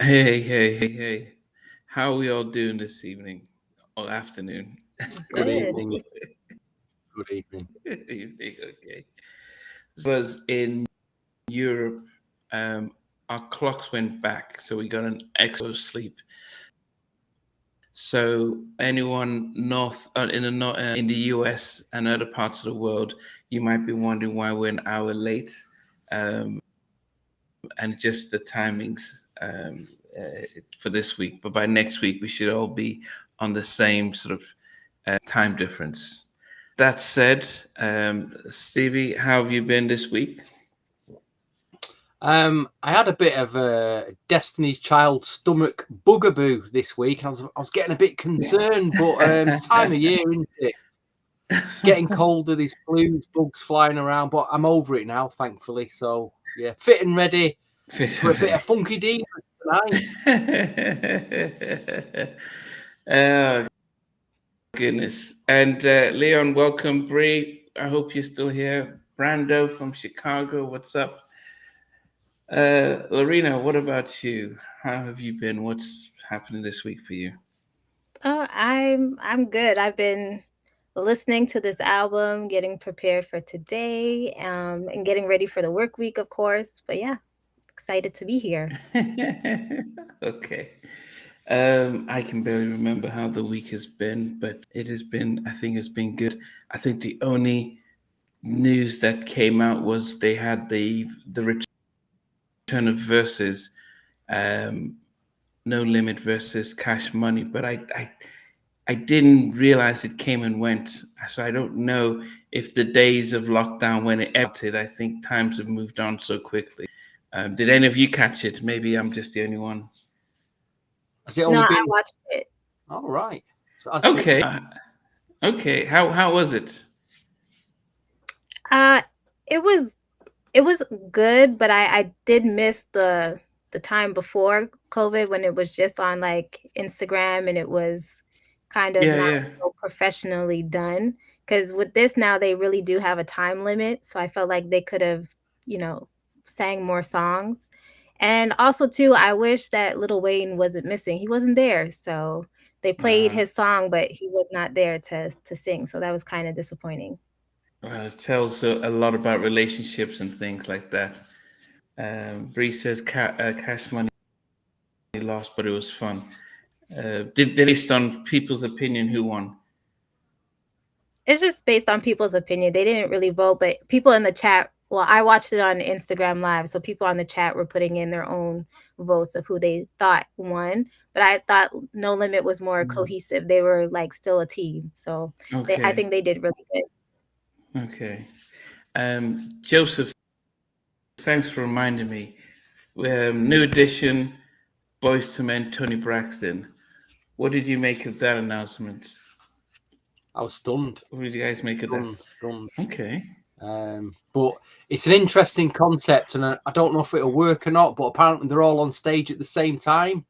Hey. How are we all doing this evening or afternoon? Good Good. evening. Good evening. Evening, okay. Was in Europe, um, our clocks went back, so we got an extra sleep. So anyone in the US and other parts of the world, you might be wondering why we're an hour late, and just the timings for this week. But by next week, we should all be on the same sort of time difference. That said, Stevie, how have you been this week? I had a bit of a Destiny's Child stomach bugaboo this week. I was getting a bit concerned, but it's time of year, isn't it? It's getting colder. There's flus, bugs flying around, but I'm over it now, thankfully. So yeah, fit and ready for a bit of funky divas tonight. Oh, goodness. And Leon, welcome. Bree, I hope you're still here. Brando from Chicago, what's up? Lorena, what about you? How have you been? What's happening this week for you? Oh, I'm good. I've been listening to this album, getting prepared for today, and getting ready for the work week, of course. But yeah, excited to be here. Okay. I can barely remember how the week has been, but I think it's been good. I think the only news that came out was they had the return of Versus, um, No Limit versus Cash Money, but I didn't realize it came and went. So I don't know if the days of lockdown when it ended, I think times have moved on so quickly. Did any of you catch it? Maybe I'm just the only one. Has it No, only I been watched it. all right? So has been Okay. Okay. How was it? Uh, it was it was good, but I did miss the time before COVID when it was just on like Instagram and it was kind of Yeah, not yeah. so professionally done. Because with this now, they really do have a time limit, so I felt like they could have, you know, sang more songs. And also too, I wish that Lil Wayne wasn't missing. He wasn't there, so they played Uh, his song, but he was not there to sing. So that was kind of disappointing. well, it tells a lot about relationships and things like that. Bree says Cash Money lost, but it was fun. Based on people's opinion, who won? It's just based on people's opinion. They didn't really vote, but people in the chat, well, I watched it on Instagram Live, so people on the chat were putting in their own votes of who they thought won. But I thought No Limit was more cohesive. They were like still a team, so I Okay. think they did really good. Okay. Joseph, thanks for reminding me. New edition, Boys to Men, Tony Braxton. What did you make of that announcement? I was stunned. What did you guys make of that? Stunned. Okay. But it's an interesting concept, and I don't know if it'll work or not. But apparently, they're all on stage at the same time.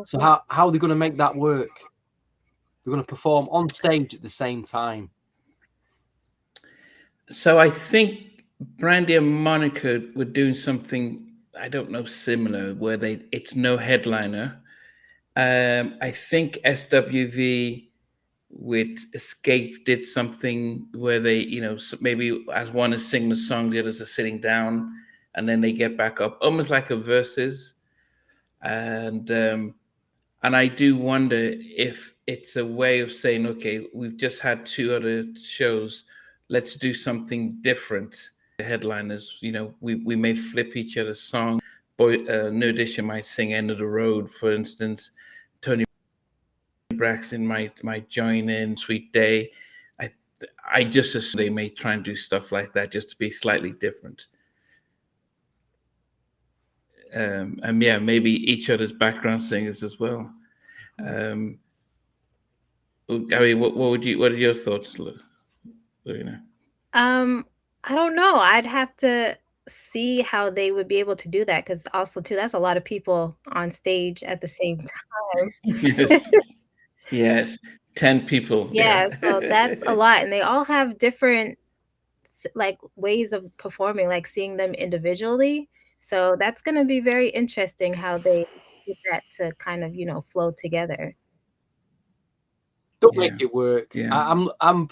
So how are they going to make that work? They're going to perform on stage at the same time. So I think Brandy and Monica were doing something I don't know similar where it's no headliner. I think SWV with Escape did something where they, maybe as one is singing a song, the others are sitting down, and then they get back up, almost like a verses. And I do wonder if it's a way of saying, okay, we've just had two other shows, let's do something different. The headliners, we may flip each other's songs. New Edition might sing "End of the Road," for instance. Tony Braxton might join in "Sweet Day." I I just assume they may try and do stuff like that just to be slightly different. And yeah, maybe each other's background singers as well. Um, I mean, what are your thoughts, Lorena? Um, I don't know. I'd have to see how they would be able to do that because also too, that's a lot of people on stage at the same time. Yes, yes, 10 people. Yeah. Yeah, so that's a lot, and they all have different like ways of performing, like seeing them individually. So that's going to be very interesting how they get that to kind of, flow together. Don't Yeah. make it work. Yeah. I'm.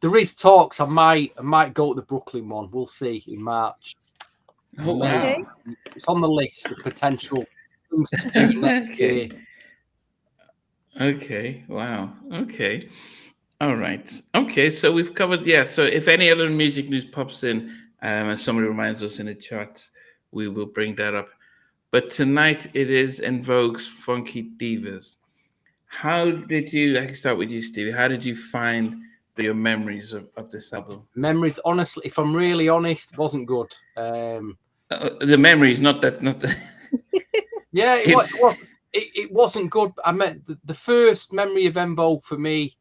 There is talks. I might go to the Brooklyn one. We'll see in March. Oh Okay. wow. It's on the list of potential things to do next year. Okay. Wow. Okay. All right. Okay. So we've covered. Yeah. So if any other music news pops in, and somebody reminds us in the chat, we will bring that up. But tonight it is En Vogue's Funky Divas. How did you? I can start with you, Stevie. How did you find your memories of this album? Memories, honestly, if I'm really honest, wasn't good. The memories, not that, not the. Yeah, It's it wasn't good. I meant the first memory of En Vogue for me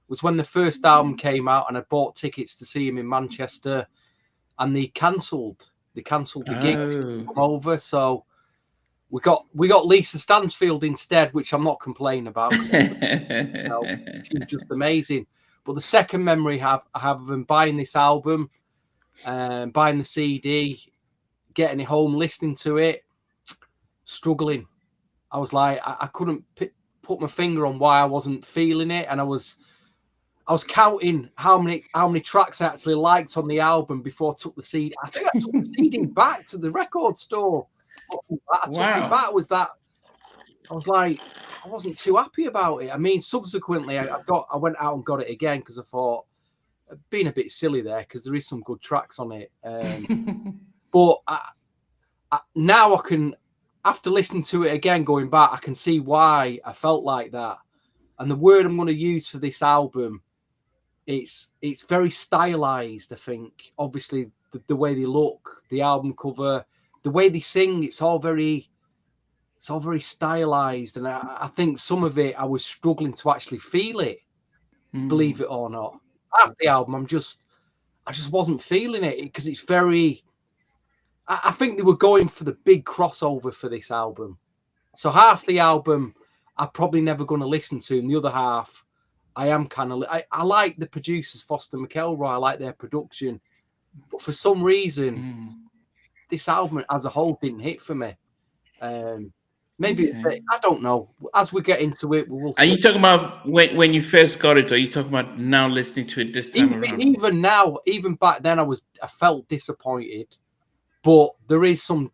was when the first album came out, and I bought tickets to see him in Manchester, and they cancelled. They cancelled the gig to come over, so we got Lisa Stansfield instead, which I'm not complaining about because she was just amazing. But the second memory I have of him buying this album, buying the CD, getting it home, listening to it, struggling. I was like, I couldn't put my finger on why I wasn't feeling it, and I was counting how many tracks I actually liked on the album before I took the CD. I think I took the CD back to the record store. I took it back. Was that? I was like, I wasn't too happy about it. I mean, subsequently, I went out and got it again because I thought being a bit silly there because there is some good tracks on it. But now I can, after listening to it again, going back, I can see why I felt like that. And the word I'm going to use for this album, it's very stylized. I think, obviously, the way they look, the album cover, the way they sing, it's all very stylized. And I think some of it, I was struggling to actually feel it, believe it or not. After the album, I just wasn't feeling it because it's very. I think they were going for the big crossover for this album. So half the album I'm probably never going to listen to, and the other half I am kind of. I like the producers, Foster McElroy. I like their production, but for some reason, this album as a whole didn't hit for me. Maybe I don't know. As we get into it, we will. Are you talking about when you first got it, or are you talking about now listening to it this time around? Even now, even back then, I felt disappointed. But there is 2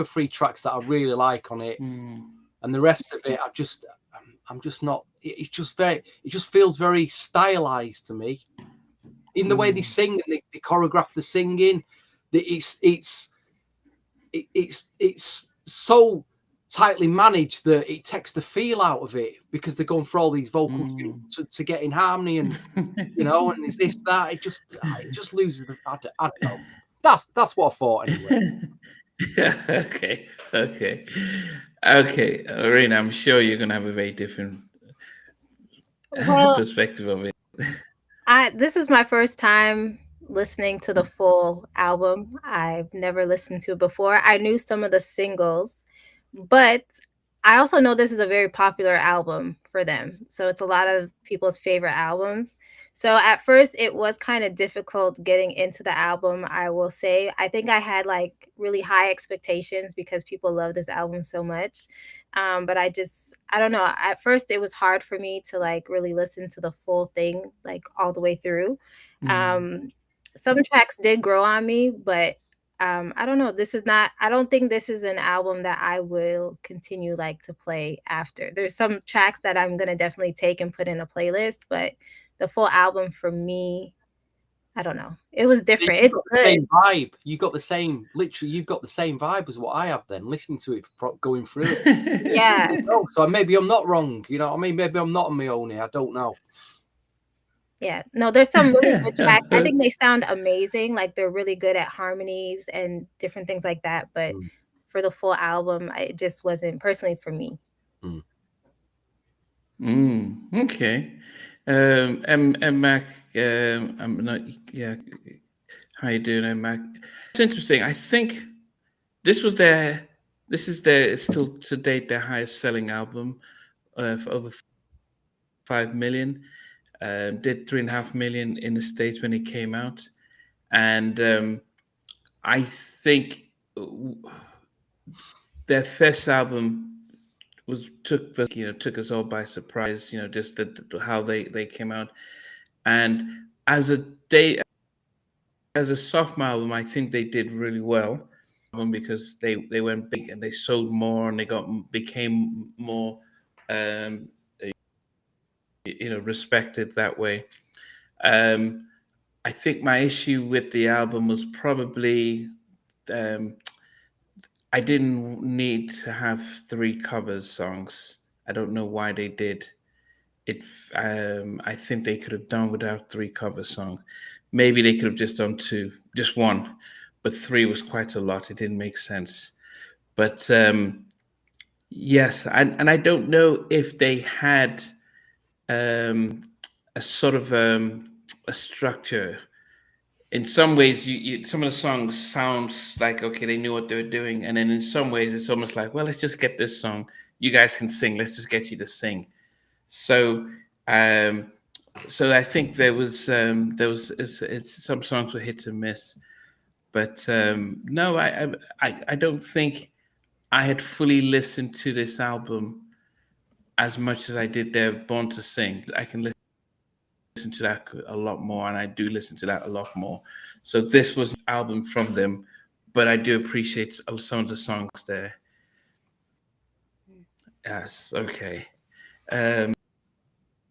or 3 tracks that I really like on it, and the rest of it, I'm just not. It just feels very stylized to me. In the way they sing and they choreograph the singing, it's so tightly managed that it takes the feel out of it because they're going for all these vocals to get in harmony, and and is this that it just loses the. I don't know. That's what I thought anyway. Okay, Arena, I'm sure you're gonna have a very different perspective of it. This is my first time listening to the full album. I've never listened to it before. I knew some of the singles, but I also know this is a very popular album for them. So it's a lot of people's favorite albums. So at first it was kind of difficult getting into the album, I will say. I think I had like really high expectations because people love this album so much. But I don't know. At first it was hard for me to like really listen to the full thing, like all the way through. Some tracks did grow on me, but I don't know. I don't think this is an album that I will continue like to play after. There's some tracks that I'm going to definitely take and put in a playlist, but the full album for me, I don't know. It was different. It's good. Same vibe. You've got the same vibe as what I have then, listening to it, going through it. Yeah. So maybe I'm not wrong. You know what I mean? Maybe I'm not on my own here. I don't know. Yeah, no, there's some really good tracks. I think they sound amazing. Like they're really good at harmonies and different things like that. But for the full album, it just wasn't personally for me. Okay. And Mac, I'm not. Yeah. How you doing, Mac? It's interesting. I think this is still to date their highest selling album for over 5 million. Did 3.5 million in the States when it came out, and I think their first album took us all by surprise. Just how they came out, and as a day as a sophomore album, I think they did really well, because they went big and they sold more and they became more, um, respected that way. Um, I think my issue with the album was probably, um, I didn't need to have three covers songs. I don't know why they did it. I think they could have done without three cover songs. Maybe they could have just done two, just one, but three was quite a lot. It didn't make sense. But yes, and I don't know if they had, um, a sort of, a structure. In some ways, some of the songs sounds like, okay, they knew what they were doing, and then in some ways, it's almost like, well, let's just get this song. You guys can sing. Let's just get you to sing. So, um, so I think it's some songs were hit and miss, but no, I don't think I had fully listened to this album as much as I did their Born to Sing. I can listen to that a lot more, and I do listen to that a lot more. So this was an album from them, but I do appreciate some of the songs there. Yes, okay.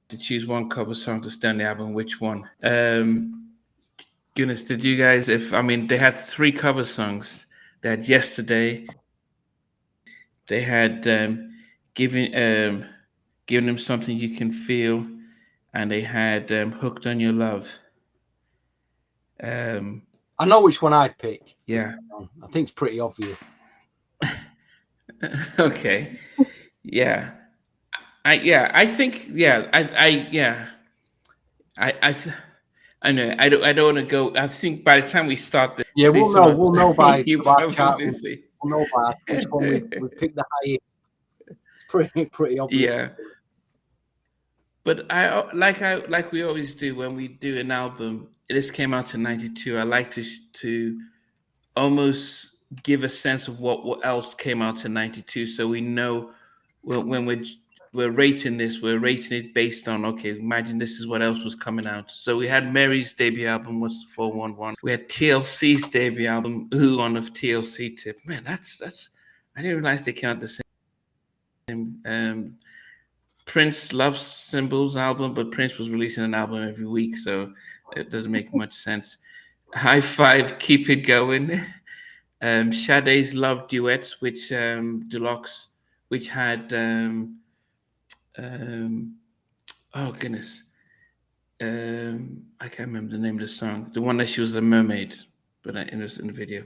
To choose one cover song to stay on the album, which one? Goodness, did you guys? They had three cover songs. They had Yesterday. They had, giving giving them something you can feel, and they had, Hooked on Your Love. I know which one I'd pick. Yeah. I think it's pretty obvious. Okay. Yeah. I think, I know. I don't want to go. I think by the time we start this, yeah, we'll know by you by chat. probably see. We'll know by which one we pick the highest. It's pretty obvious. Yeah. But like we always do when we do an album. This came out in '92. I like to almost give a sense of what else came out in '92, so we know when we're rating this, we're rating it based on, okay, imagine this is what else was coming out. So we had Mary's debut album, was 411. We had TLC's debut album, Who, on the TLC tip. Man, that's I didn't realize they came out the same. Prince Love Symbols album, but Prince was releasing an album every week, so it doesn't make much sense. High Five, Keep It Going. Sade's Love Duets, which Deluxe, which had oh goodness, I can't remember the name of the song. The one that she was a mermaid, but in the video.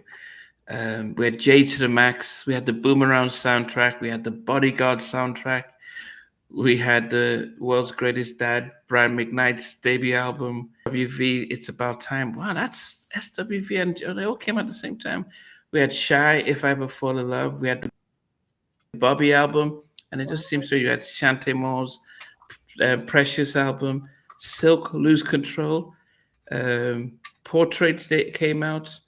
We had J to the Max. We had the Boomerang soundtrack. We had the Bodyguard soundtrack. We had the World's Greatest Dad, Brian McKnight's debut album, WV, It's About Time. Wow, that's SWV, and they all came out at the same time. We had Shy, If I Ever Fall in Love. We had the Bobby album, and it just seems to you had Shantae Moore's Precious album, Silk, Lose Control, Portraits that came out,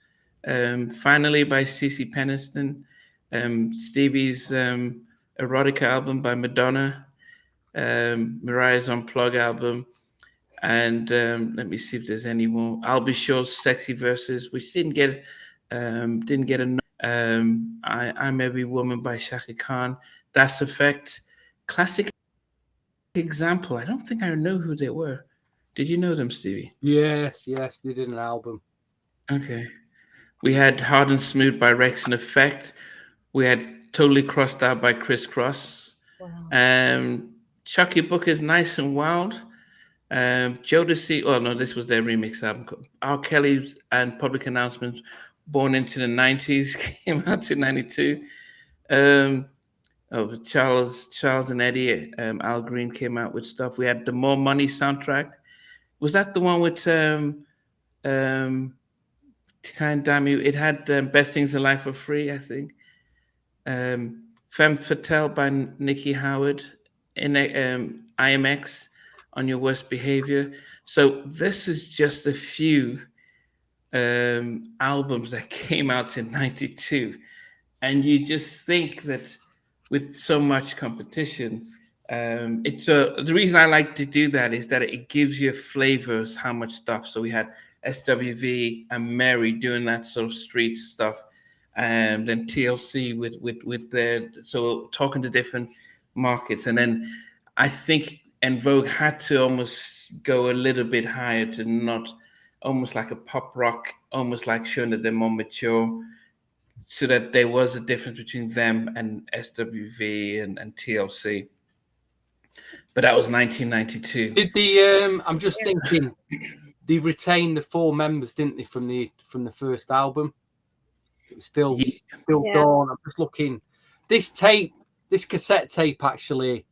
finally by CeCe Peniston, Stevie's Erotica album by Madonna, Mariah's Unplug album, and let me see if there's any more. I'll Be Sure's Sexy Verses, which didn't get a. I'm Every Woman by Shaka Khan. Das Effect, classic example. I don't think I know who they were. Did you know them, Stevie? Yes, they did an album. Okay. We had Hard and Smooth by Rex and Effect. We had Totally Crossed Out by Criss Cross. Wow. Chucky Booker's Nice and Wild. Jodeci, oh no, this was their remix album. R. Kelly and Public Announcements, Born into the 90s, came out in 92. Charles and Eddie, Al Green came out with stuff. We had the More Money soundtrack. Was that the one with Kind Damn You? It had Best Things in Life for Free, I think. Femme Fatale by Nikki Howard. In IMX, On Your Worst Behavior. So this is just a few albums that came out in '92, and you just think that with so much competition. It's the reason I like to do that is that it gives you flavors how much stuff. So we had SWV and Mary doing that sort of street stuff, and then TLC with their so talking to different markets, and then I think En Vogue had to almost go a little bit higher to not almost like a pop rock, almost like showing that they're more mature, so that there was a difference between them and SWV and TLC. But that was 1992. Did the I'm just thinking they retained the 4 members, didn't they, from the first album? It was still Dawn. I'm just looking. This cassette tape actually,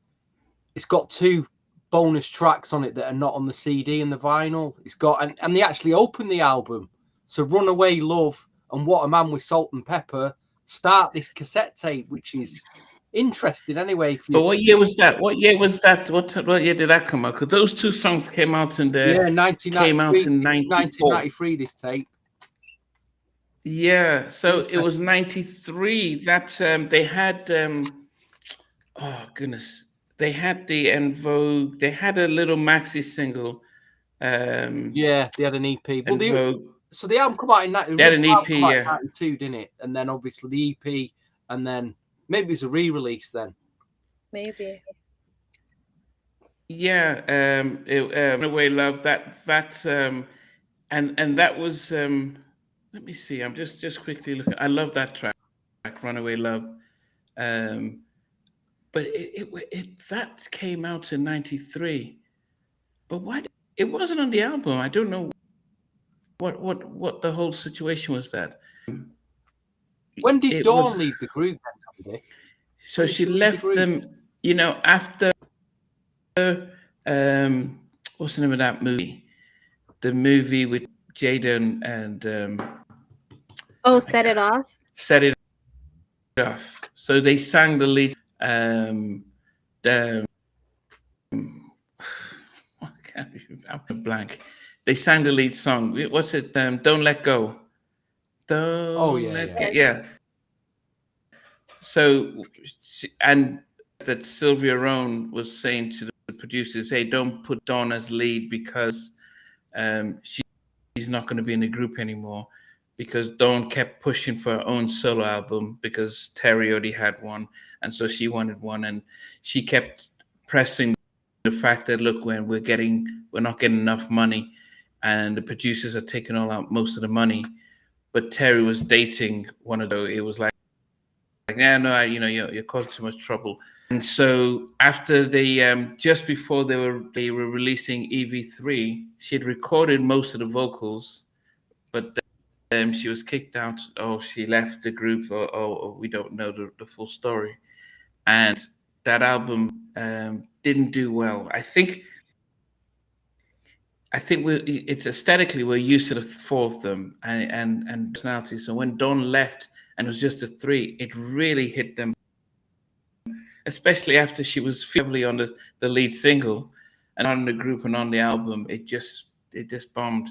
it's got 2 bonus tracks on it that are not on the CD and the vinyl. It's got and they actually opened the album. So Runaway Love and What a Man with Salt and Pepper start this cassette tape, which is interesting anyway. But what year was that? What year was that? What year did that come out? Because those 2 songs came out in the 1993. This tape. Yeah, so it was 93. That they had oh goodness, they had the En Vogue. They had a little maxi single. Yeah, they had an EP. Well, so the album come out in 92. They had an EP, yeah. 92, didn't it? And then obviously the EP, and then maybe it was a re-release then. Maybe. Yeah, Runaway Love. That and that was. Let me see. I'm just quickly looking. I love that track, Runaway Love. But it that came out in 93. But why it wasn't on the album? I don't know what the whole situation was. That when did Dawn leave the group? So she left them, after what's the name of that movie? The movie with Jaden and Set It Off. Set It Off. So they sang the lead. I'm blank. They sang the lead song. What's it? Don't Let Go. Yeah. So, and that Sylvia Rohn was saying to the producers, "Hey, don't put Dawn as lead because she's not going to be in the group anymore." Because Dawn kept pushing for her own solo album because Terry already had one, and so she wanted one, and she kept pressing the fact that look, when we're not getting enough money, and the producers are taking most of the money, but Terry was dating one of those. It was like yeah, no, you're causing too much trouble. And so after just before they were releasing EV3, she had recorded most of the vocals, but she was kicked out, or she left the group, or we don't know the full story. And that album didn't do well. I think it's aesthetically we're used to the 4 of them and personality. So when Dawn left and it was just the 3, it really hit them, especially after she was heavily on the lead single and on the group and on the album. It just bombed.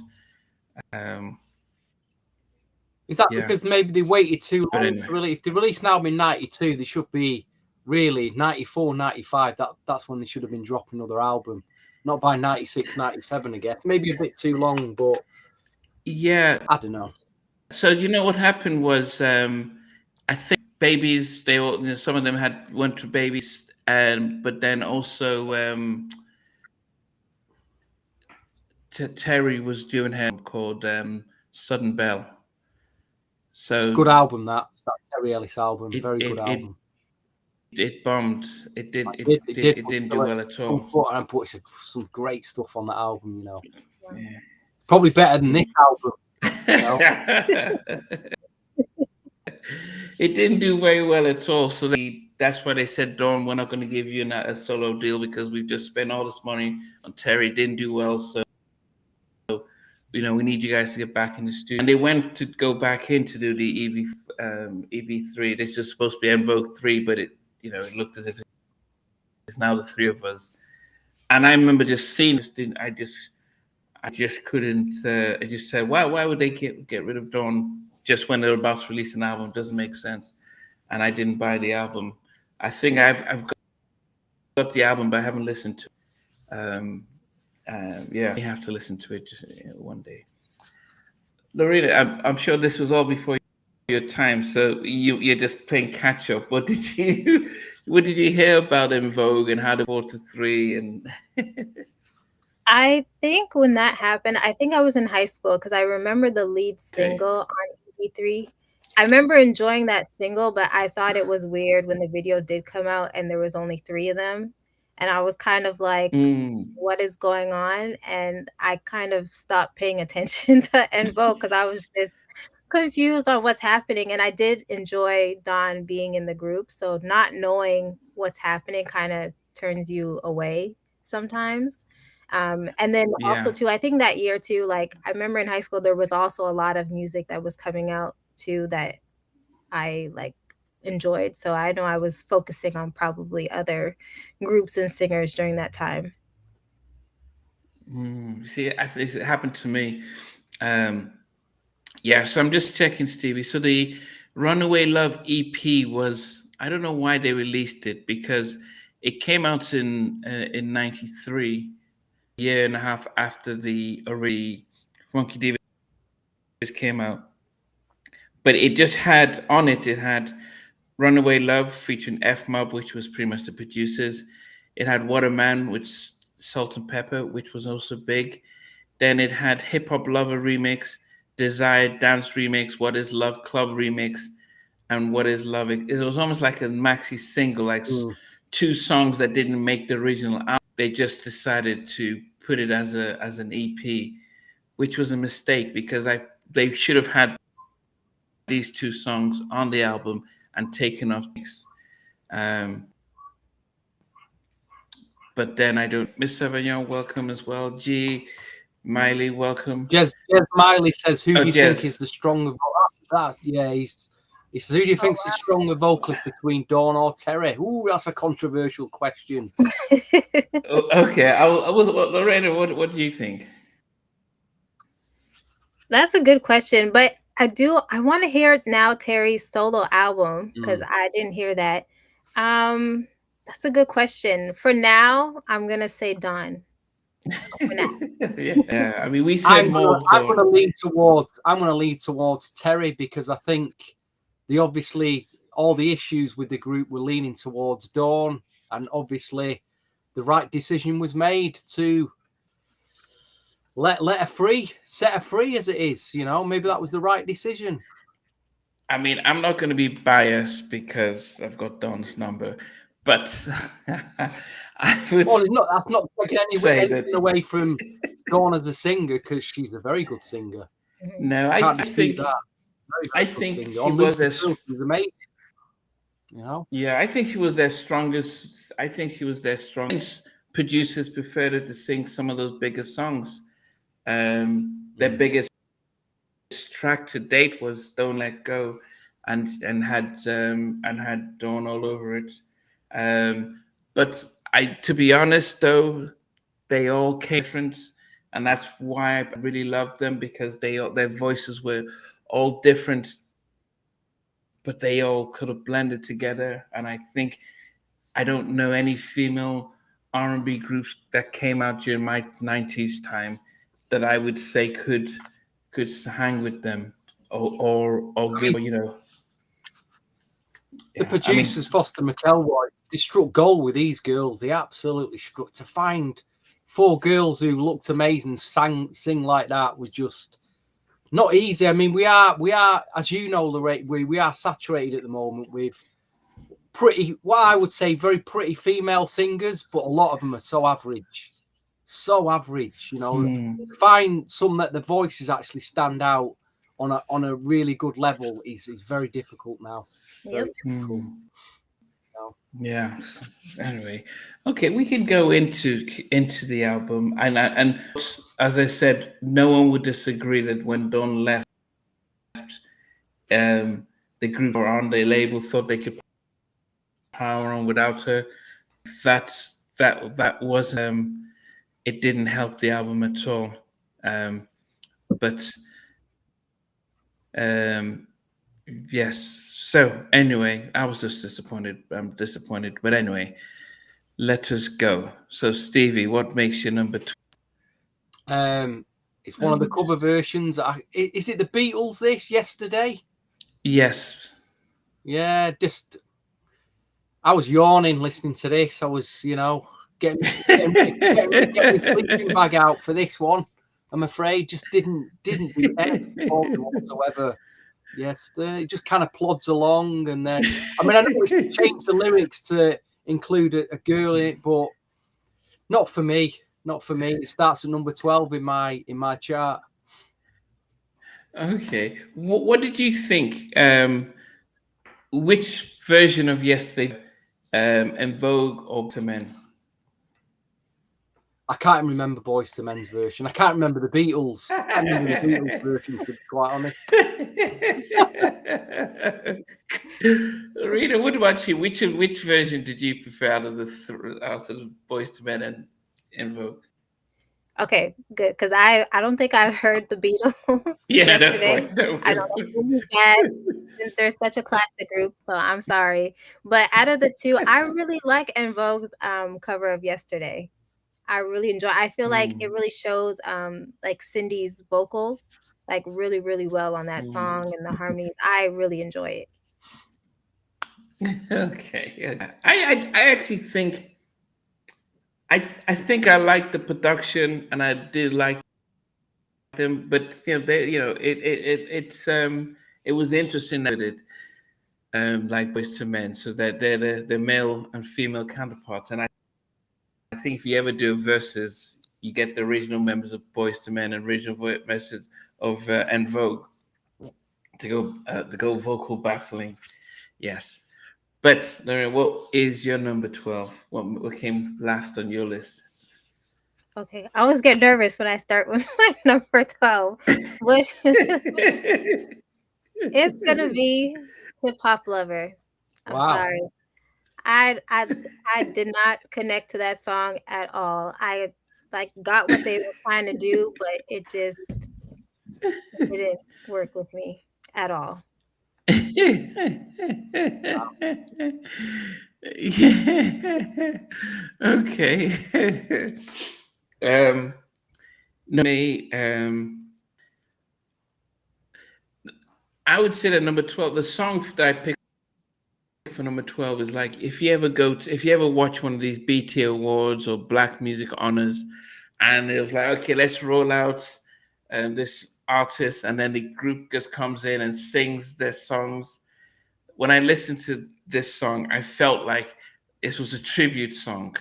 Is that because maybe they waited too long to release? If they released an album in 92, they should be really 94, 95. That's when they should have been dropping another album. Not by 96, 97, I guess. Maybe a bit too long, but yeah, I don't know. So you know what happened was, I think Babies. They all, some of them went to Babies, but then also Terry was doing her called Sudden Bell. So it's a good album, that Terry Ellis album. Very good album. It bombed. It didn't do well at all. And put some great stuff on that album, Yeah. Probably better than this album. It didn't do very well at all. So that's why they said, Dawn, we're not going to give you a solo deal because we've just spent all this money on Terry. It didn't do well. So, we need you guys to get back in the studio. And they went to go back in to do the EV3. This is supposed to be En Vogue 3, but it looked as if it's now the 3 of us. And I remember just seeing this. I just couldn't. I just said, why would they get rid of Dawn just when they're about to release an album? It doesn't make sense. And I didn't buy the album. I think I've got the album, but I haven't listened to it. Yeah, I have to listen to it one day. Lorena, I'm sure this was all before your time, so you're just playing catch up. What did you what did you hear about In Vogue and how the 4 to 3 and I think when that happened, I think I was in high school because I remember the lead okay. single on EP3. I remember enjoying that single, but I thought it was weird when the video did come out and there was only 3 of them. And I was kind of like, Mm, what is going on? And I kind of stopped paying attention to En Vogue because I was just confused on what's happening. And I did enjoy Dawn being in the group. So not knowing what's happening kind of turns you away sometimes. And then also yeah. too, I think that year too, like I remember in high school there was also a lot of music that was coming out too that I like enjoyed. So I know I was focusing on probably other groups and singers during that time. See, I think it happened to me. Um, yeah, so I'm just checking, Stevie. So the Runaway Love EP was, I don't know why they released it because it came out in '93, year and a half after the already Funky Divas came out. But it just had on it, it had Runaway Love featuring F Mob, which was pretty much the producers. It had Waterman with Salt and Pepper, which was also big. Then it had Hip Hop Lover remix, Desire Dance remix, What Is Love Club remix, and What Is Love. It was almost like a maxi single, like Mm. two songs that didn't make the original album. They just decided to put it as an EP, which was a mistake because they should have had these two songs on the album and taken off. Um, but then I don't. Miss Savignon, welcome as well. G, Miley, welcome. Jez Miley says, "Who Oh, do you think is Jez. the stronger?" Yeah, he says, "Who do you think's the stronger vocalist between Dawn or Terry?" Ooh, that's a controversial question. Oh, okay, Lorena, what do you think? That's a good question, but I want to hear now Terry's solo album because Mm. I didn't hear that. Um, that's a good question. For now, I'm gonna say Dawn. For now. Yeah. I mean, we said more I'm Dawn. gonna lead towards Terry because I think obviously all the issues with the group were leaning towards Dawn, and obviously the right decision was made to let her free, set her free as it is. You know, maybe that was the right decision. I mean, I'm not going to be biased because I've got Dawn's number, but I would Well, that's not taking say that anything away from Dawn as a singer because she's a very good singer. Mhm. no, Can't I dispute think that. I Very good think singer. she On was Lucy their Crew, she was amazing. You know, yeah, I think she was their strongest. I think she was their strongest. Producers preferred her to sing some of those bigger songs. Their biggest track to date was "Don't Let Go," and had Dawn all over it. But to be honest, though, they all came different, and that's why I really loved them because their voices were all different, but they all could have blended together. And I think I don't know any female R&B groups that came out during my '90s time that I would say could hang with them or I give mean, the yeah. I mean, producers, Foster McElroy, they struck gold with these girls. They absolutely struck. To find 4 girls who looked amazing, sing like that was just not easy. I mean, we are, as you know, Lorraine, we are saturated at the moment with pretty, what I would say, very pretty female singers, but a lot of them are so average. So average, you know. To find some that the voices actually stand out on a really good level is very difficult now. Yep. Very difficult. yeah. Anyway, okay, we can go into the album, and as I said, no one would disagree that when Dawn left, um, the group or on the label thought they could power on without her. That was it didn't help the album at all. But um, Yes. So anyway, I was just disappointed. I'm disappointed, but anyway, let us go. So Stevie, what makes you number 12? It's one of the cover versions. Is it the Beatles? This Yesterday? Yes. Yeah, just I was yawning listening to this. I was, getting my sleeping bag out for this one. I'm afraid just didn't do anything for me whatsoever. Yes, it just kind of plods along, and then I know it's changed the lyrics to include a girl in it, but not for me. Not for me. It starts at number 12 in my chart. Okay. What did you think? Which version of Yesterday, and Vogue or to Men? I can't remember Boyz II Men's version. I can't remember the Beatles. I can't remember the Beatles version, to be quite honest. Rita, what about you? Which version did you prefer out of the Boyz II Men and Vogue? Okay, good, because I don't think I've heard the Beatles Yeah, yesterday. I know that's point. really bad since they're such a classic group, so I'm sorry. But out of the two, I really like En Vogue's cover of Yesterday. I really enjoy. I feel like it really shows like Cindy's vocals like really, really well on that song and the harmonies. I really enjoy it. Okay. Yeah. I actually think I think I like the production and I did like them, but it was interesting that it like Boyz II Men, so that they're the male and female counterparts, and I think if you ever do a versus, you get the original members of Boyz II Men and original members of En Vogue to go vocal battling. Yes, but Lorraine, what is your number 12? What came last on your list? Okay, I always get nervous when I start with my number 12, which it's gonna be Hip Hop Lover. I'm Wow. sorry. I did not connect to that song at all. I like got what they were trying to do, but it didn't work with me at all. Okay. No, me. I would say that number 12. The song that I picked for number 12 is like if you ever watch one of these BT Awards or Black Music Honors, and it was like, okay, let's roll out this artist, and then the group just comes in and sings their songs. When I listened to this song, I felt like this was a tribute song,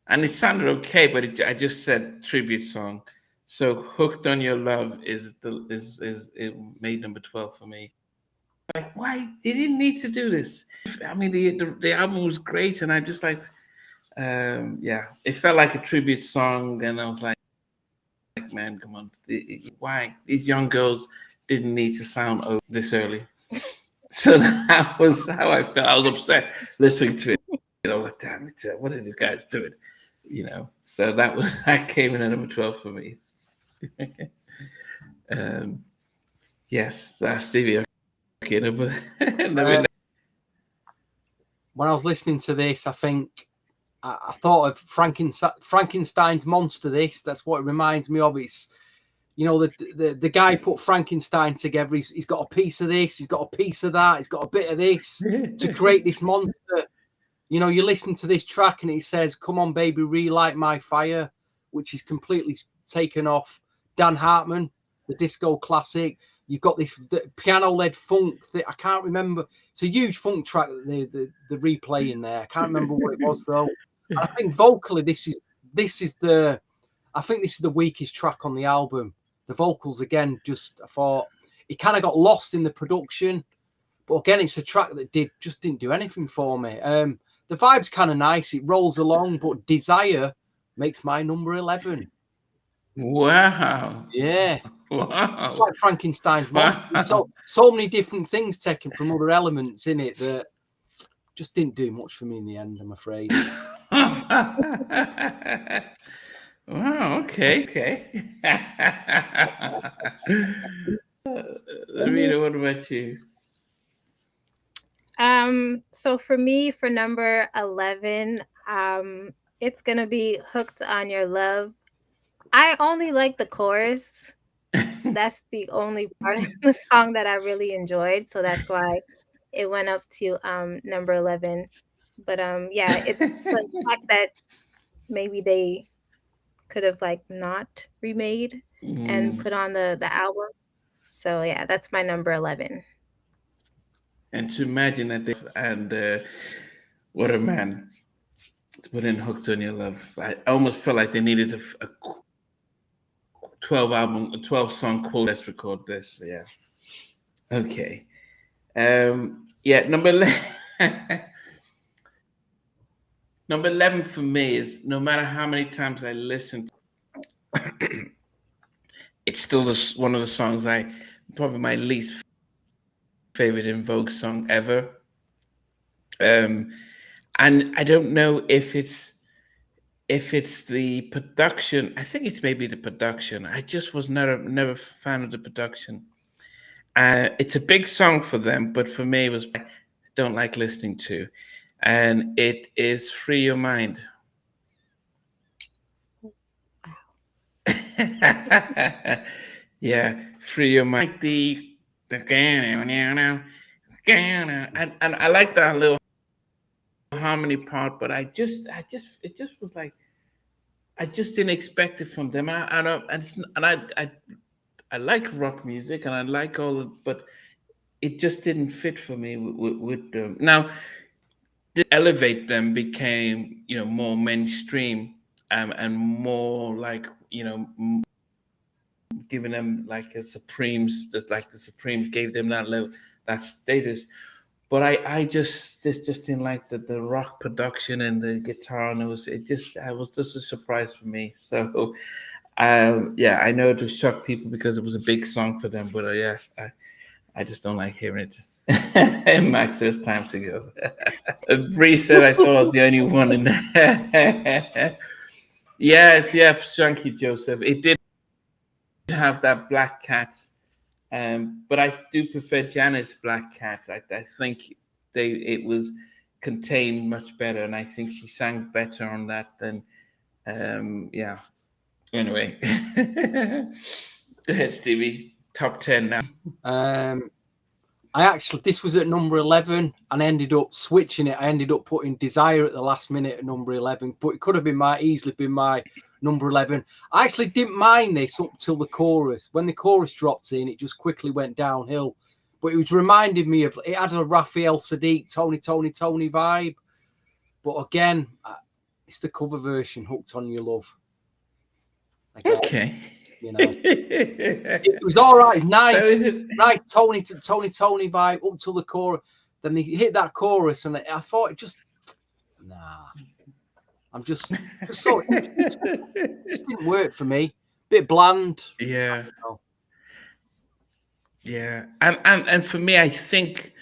and it sounded okay, but I just said tribute song. So "Hooked on Your Love" is it made number 12 for me. Like, why they didn't need to do this? I mean, the album was great, and I just like, yeah, it felt like a tribute song, and I was like, man, come on, why these young girls didn't need to sound this early? So that was how I felt. I was upset listening to it. I was like, damn it, what are these guys doing? So that came in at number 12 for me. Yes, Stevie. Okay, When I was listening to this, I think I thought of Frankenstein's monster. That's what it reminds me of. It's the guy put Frankenstein together. He's got a piece of this, he's got a piece of that, he's got a bit of this to create this monster. You listen to this track and it says, "Come on, baby, relight my fire," which is completely taken off Dan Hartman, the disco classic. You've got this piano-led funk that I can't remember. It's a huge funk track that they're replaying there. I can't remember what it was though. And I think vocally, this is the weakest track on the album. The vocals again, I thought it kind of got lost in the production. But again, it's a track that didn't do anything for me. The vibe's kind of nice. It rolls along, but Desire makes my number 11. Wow. Yeah. Wow. It's like Frankenstein's monster. So many different things taken from other elements in it that just didn't do much for me in the end, I'm afraid. Wow, okay. Rita, what about you? So for me, for number 11, it's gonna be "Hooked on Your Love." I only like the chorus. That's the only part of the song that I really enjoyed, so that's why it went up to number 11. But yeah, it's the fact that maybe they could have like not remade and Mm. put on the album. So yeah, that's my number 11. And to imagine that and what a man to put in "Hooked on Your Love." I almost felt like they needed a 12 song quote. Let's record this. Yeah. Okay. Yeah. Number 11. Number 11 for me is no matter how many times I listen, it's still one of the songs probably my least favorite in Vogue song ever. Um, and I don't know if it's the production. I think it's maybe the production. I just was never a fan of the production. It's a big song for them, but for me, it was I don't like listening to, and it is "Free Your Mind." Yeah, "Free Your Mind." Like and I like that little harmony part, but it just was like I just didn't expect it from them. I don't, I like rock music and I like all of, but it just didn't fit for me with them. Now, Elevate them became more mainstream, and more like giving them like a Supremes, just like the Supremes gave them that level, that status. But I just didn't like the rock production and the guitar, and it was just a surprise for me. So yeah, I know it shocked people because it was a big song for them, but yeah, I just don't like hearing it. Max says time to go. Bree said I thought I was the only one in there. Yeah, thank you, Joseph. It did have that black cat, but I do prefer Janet's black cat. I think it was contained much better, and I think she sang better on that than yeah. Anyway, go ahead, Stevie. Top 10 now. This was at number 11 and I ended up switching it. I ended up putting Desire at the last minute at number 11, but it could have been easily been my number 11. I actually didn't mind this up till the chorus. When the chorus dropped in, it just quickly went downhill. But it was reminding me of, it had a Raphael Sadiq, Tony vibe. But again, it's the cover version, Hooked on Your Love. Again, okay. It was all right. It's nice. So nice Tony vibe up till the chorus. Then he hit that chorus, and I thought it just I'm just so it just didn't work for me. Bit bland. Yeah. Yeah. And for me, I think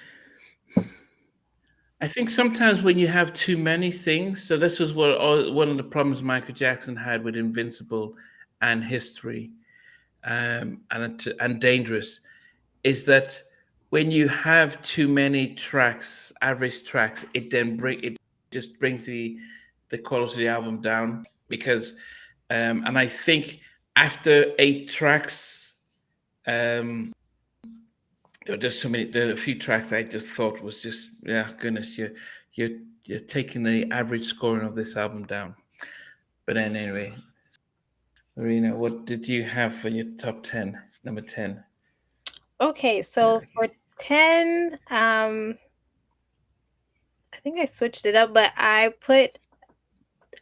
sometimes when you have too many things, so this was one of the problems Michael Jackson had with Invincible and History, and Dangerous, is that when you have too many tracks, average tracks, it just brings the quality of the album down, because and I think after 8 tracks, there's so many. There are a few tracks I just thought was just, yeah, goodness, you're taking the average scoring of this album down. But then anyway, Marina, what did you have for your top 10? Number 10. Okay, so for 10, I think I switched it up, but I put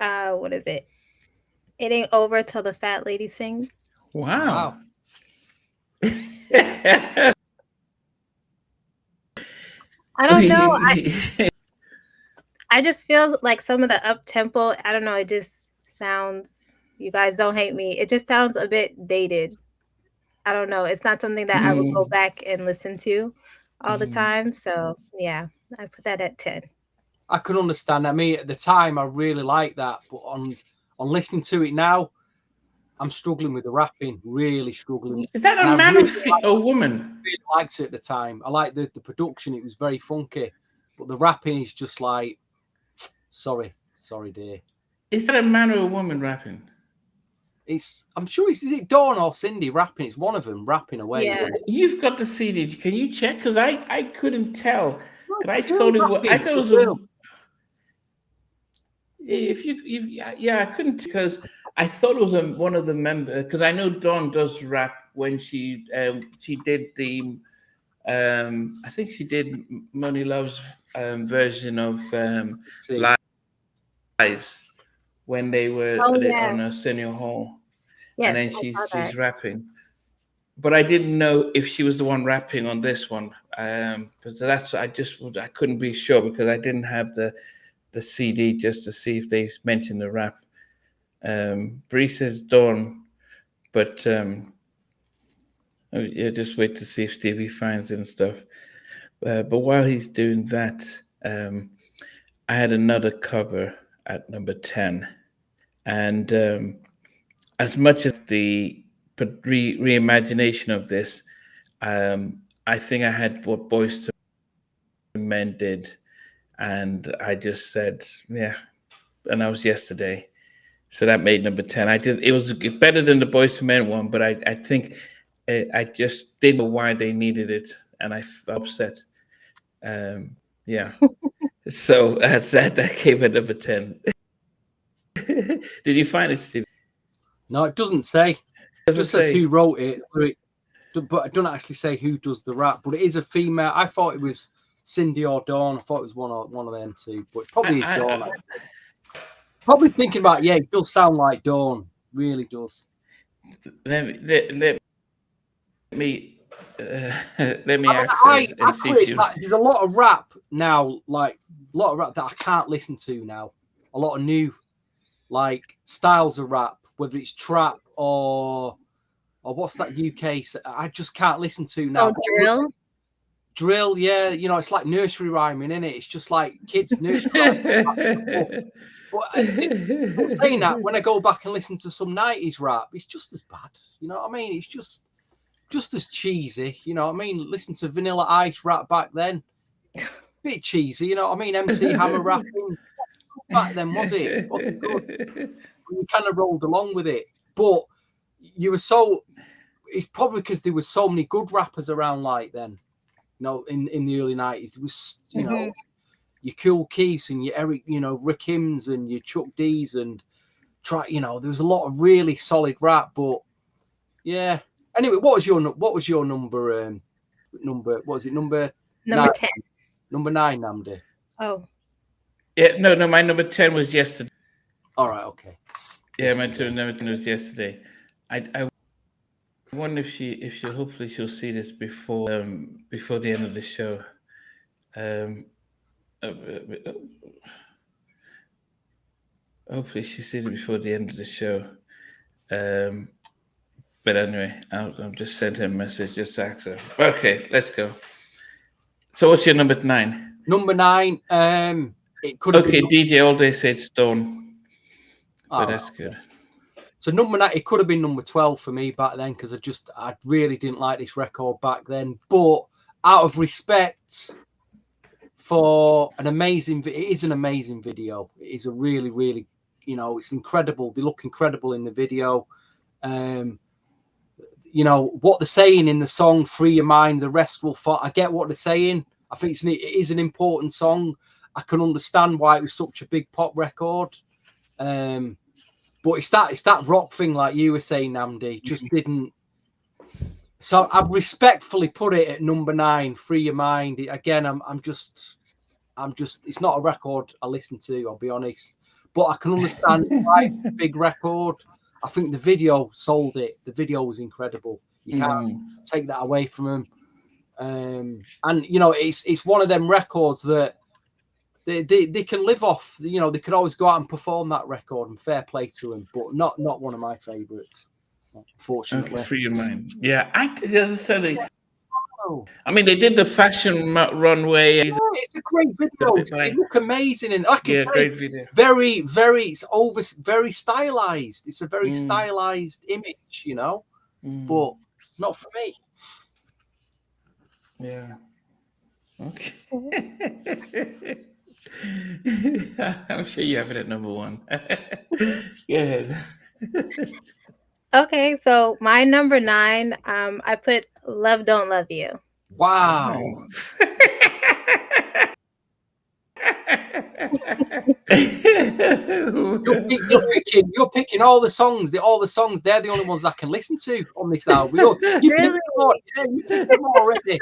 what is it? It Ain't Over Till the Fat Lady Sings. Wow. I don't know. I just feel like some of the up tempo, I don't know, it just sounds, you guys don't hate me, it just sounds a bit dated. I don't know. It's not something that I would go back and listen to all the time. So yeah, I put that at 10. I can understand. I mean, at the time, I really liked that, but on listening to it now, I'm struggling with the rapping. Really struggling. Is that a man or a woman? I really liked it at the time. I liked the production. It was very funky. But the rapping is just like, sorry, dear. Is that a man or a woman rapping? I'm sure is it Dawn or Cindy rapping? It's one of them rapping away. Yeah. You've got the CD. Can you check? Because I couldn't tell. No, I it's a girl thought it was. I rapping, thought it it's was a a. girl. If you yeah, I couldn't because I thought it was one of the members because I know Dawn does rap when she did the I think she did Money Love's version of See, Lies when they were Oh yeah. on Arsenio Hall, and Yes, then I saw she's that. rapping. But I didn't know if she was the one rapping on this one. So that's I couldn't be sure because I didn't have the CD just to see if they mentioned the rap. Bree says Dawn, but yeah, just wait to see if Stevie finds it and stuff. But while he's doing that, I had another cover at number 10, and as much as the reimagination of this, I think I had what Boys to Men did, and I just said, yeah, and that was yesterday. So that made number 10. It was better than the Boys to Men one, but I think I just didn't know why they needed it, and I felt upset. Yeah. So that's that. That gave it number 10. Did you find it, Steve? no, it doesn't say. It just says say. who wrote it, but it doesn't actually say who does the rap. But it is a female. I thought it was Cindy or Dawn. I thought it was one of them two, but it probably is Dawn. Probably thinking about, yeah, it does sound like Dawn. Really does. Let me I actually, there's a lot of rap now, like a lot of rap that I can't listen to now. A lot of new, like styles of rap, whether it's trap or what's that UK? I just can't listen to now. Oh, drill, yeah. You know, it's like nursery rhyming, isn't it? It's just like kids nursery rhyming. But I'm saying that when I go back and listen to some 90s rap, it's just as bad. You know what I mean? It's just as cheesy. You know what I mean? Listen to Vanilla Ice rap back then. Bit cheesy, you know what I mean? MC Hammer rapping back then, was it? You kind of rolled along with it. But you were it's probably because there were so many good rappers around like then. You know, in the early 90s. There was, you know, your Cool Keiths and your Eric, you know, Rick Hims and your Chuck D's and you know, there was a lot of really solid rap, but yeah. Anyway, what was your number? What was it? Number 10. Number 9, Namdi. Oh. Yeah, no, my number 10 was yesterday. All right, okay. Yeah, my number 10 was yesterday. I wonder if she hopefully she'll see this before the end of the show. Hopefully she sees it before the end of the show. But anyway, I'll just send her a message just to ask her. Okay, let's go. So what's your number 9? Number 9, it could have been DJ All Day said Stone. But that's okay. good. So number 9, it could have been number 12 for me back then because I really didn't like this record back then. But out of respect for it is an amazing video. It is a really, really, you know, it's incredible. They look incredible in the video. You know, what they're saying in the song, free your mind, the rest will fall. I get what they're saying. I think it is an important song. I can understand why it was such a big pop record. But it's that rock thing, like you were saying, Namdi, just didn't. So I've respectfully put it at number 9, free your mind. Again, I'm just, it's not a record I listen to, I'll be honest. But I can understand why it's a big record. I think the video sold it. The video was incredible. You can't take that away from them. And you know, it's one of them records that they can live off. You know, they could always go out and perform that record, and fair play to them. But not one of my favourites, unfortunately. Okay, free your mind. Yeah, I mean, they did the fashion runway. It's a great video. They look amazing, and like I say, great video. Very, very very stylized. It's a very stylized image, you know, but not for me. Yeah. Okay. I'm sure you have it at number one. Go ahead. Okay, so my number 9, I put "Love Don't Love You." Wow. Wow. You're picking all the songs. All the songs. They're the only ones I can listen to on this album. You picked Really? them all. Yeah, you picked them already.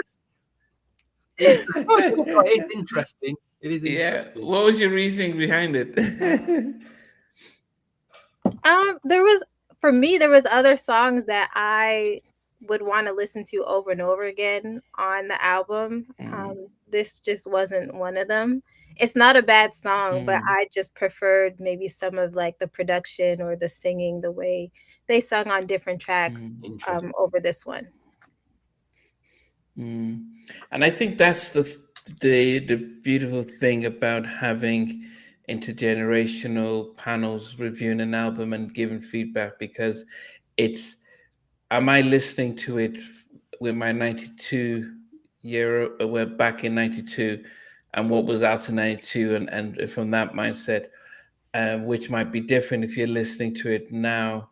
It's interesting. It is Yeah. interesting. What was your reasoning behind it? There was for me there was other songs that I would want to listen to over and over again on the album. Mm, This just wasn't one of them. It's not a bad song, but mm, I just preferred maybe some of like the production or the singing, the way they sung on different tracks mm, Interesting. over this one. mm. And I think that's the beautiful thing about having intergenerational panels reviewing an album and giving feedback, because it's, am I listening to it with my 92 year, we're back in 92, and what was out in 92, and from that mindset, which might be different if you're listening to it now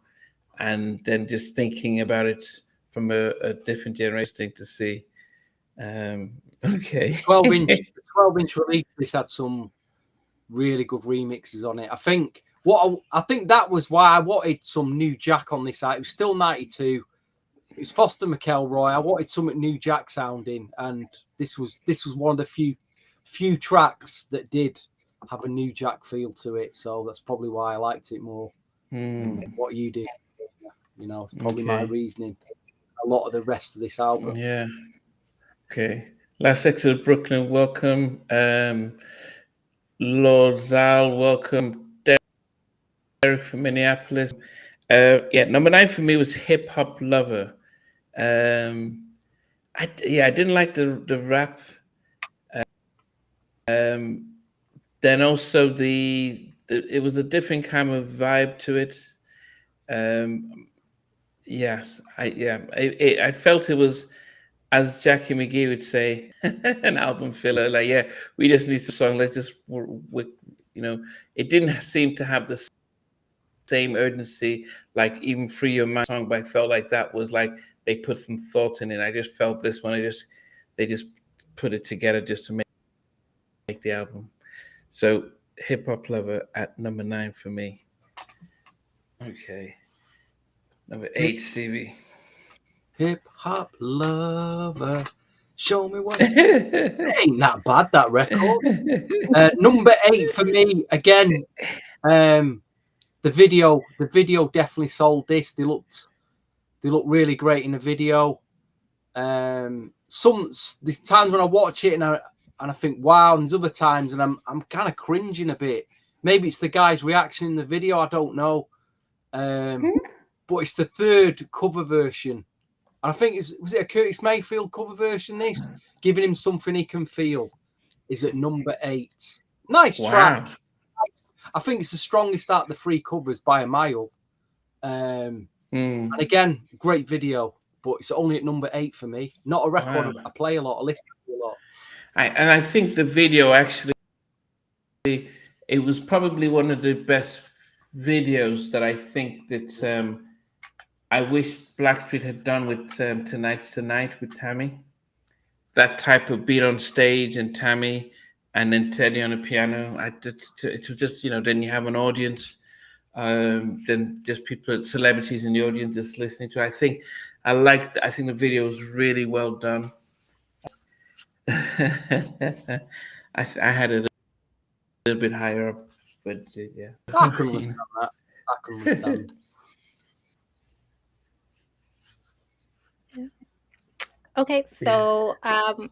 and then just thinking about it from a different generation to see. Okay. 12-inch, the 12-inch release. This had some really good remixes on it. I think that was why I wanted some new Jack on this side. It was still 92. It was Foster McElroy. I wanted something new Jack sounding, and this was one of the few tracks that did have a new Jack feel to it. So that's probably why I liked it more than what you did. It's probably my Okay. reasoning. A lot of the rest of this album. Yeah. Okay. Last Sex of Brooklyn, welcome. Lord Zal, welcome. Derek from Minneapolis. Yeah, number 9 for me was Hip Hop Lover. I didn't like the rap. Um, then also it was a different kind of vibe to it. Um, yes, I felt it was, as Jackie McGee would say, an album filler. Like, yeah, we just need some song. Let's just, it didn't seem to have the same urgency. Like even Free Your Mind song, but I felt like that was like they put some thought in it. I just felt this one, they just put it together just to make the album. So Hip Hop Lover at number 9 for me. Okay. Number 8, Stevie. Hip Hop Lover. Show me what. Ain't that bad, that record. Number 8 for me, again, the video definitely sold this. They looked really great in the video. There's times when I watch it and I think, wow, and there's other times and I'm kind of cringing a bit. Maybe it's the guy's reaction in the video, I don't know. But it's the third cover version. And I think was it a Curtis Mayfield cover version, this? Giving Him Something He Can Feel is at number 8. Nice track. Wow. I think it's the strongest out of the 3 covers by a mile. And again, great video, but it's only at number 8 for me. Not a record I play a lot, I listen to a lot. I think the video actually, it was probably one of the best videos that I think that I wish Blackstreet had done with Tonight's Tonight with Tammy. That type of beat on stage and Tammy and then Teddy on the piano. It was just, then you have an audience, then just people, celebrities in the audience just listening to it. I think the video was really well done. I had it a little bit higher up, but yeah. I can understand that. I can understand. Okay, so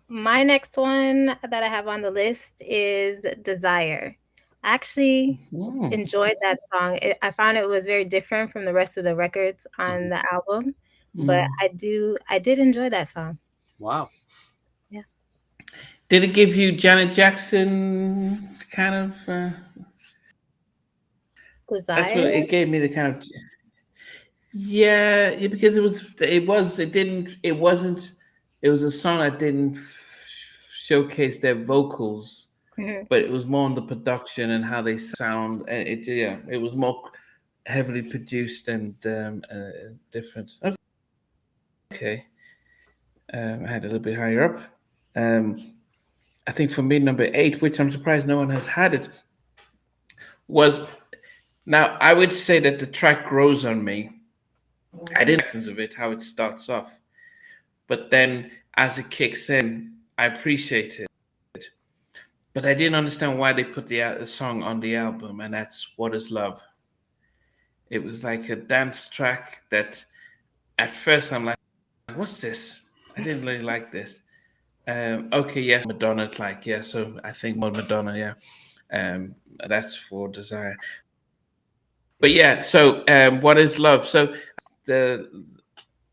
my next one that I have on the list is Desire. I actually enjoyed that song. I found it was very different from the rest of the records on the album, but I did enjoy that song. Wow. Yeah. Did it give you Janet Jackson kind of? Desire. That's what it gave me, the kind of. Yeah, because it wasn't. It was a song that didn't showcase their vocals, Mhm. but it was more on the production and how they sound. And it was more heavily produced and different. Okay, I had a little bit higher up. Um, I think for me, number 8, which I'm surprised no one has had it, was now I would say that the track grows on me. I didn't like of it how it starts off, but then as it kicks in, I appreciate it. But I didn't understand why they put the song on the album, and that's "What Is Love." It was like a dance track that, at first, I'm like, "What's this?" I didn't really like this. Okay, yes, Madonna. It's like, yeah, so I think more Madonna, yeah. That's for Desire. But yeah, so what is love? So the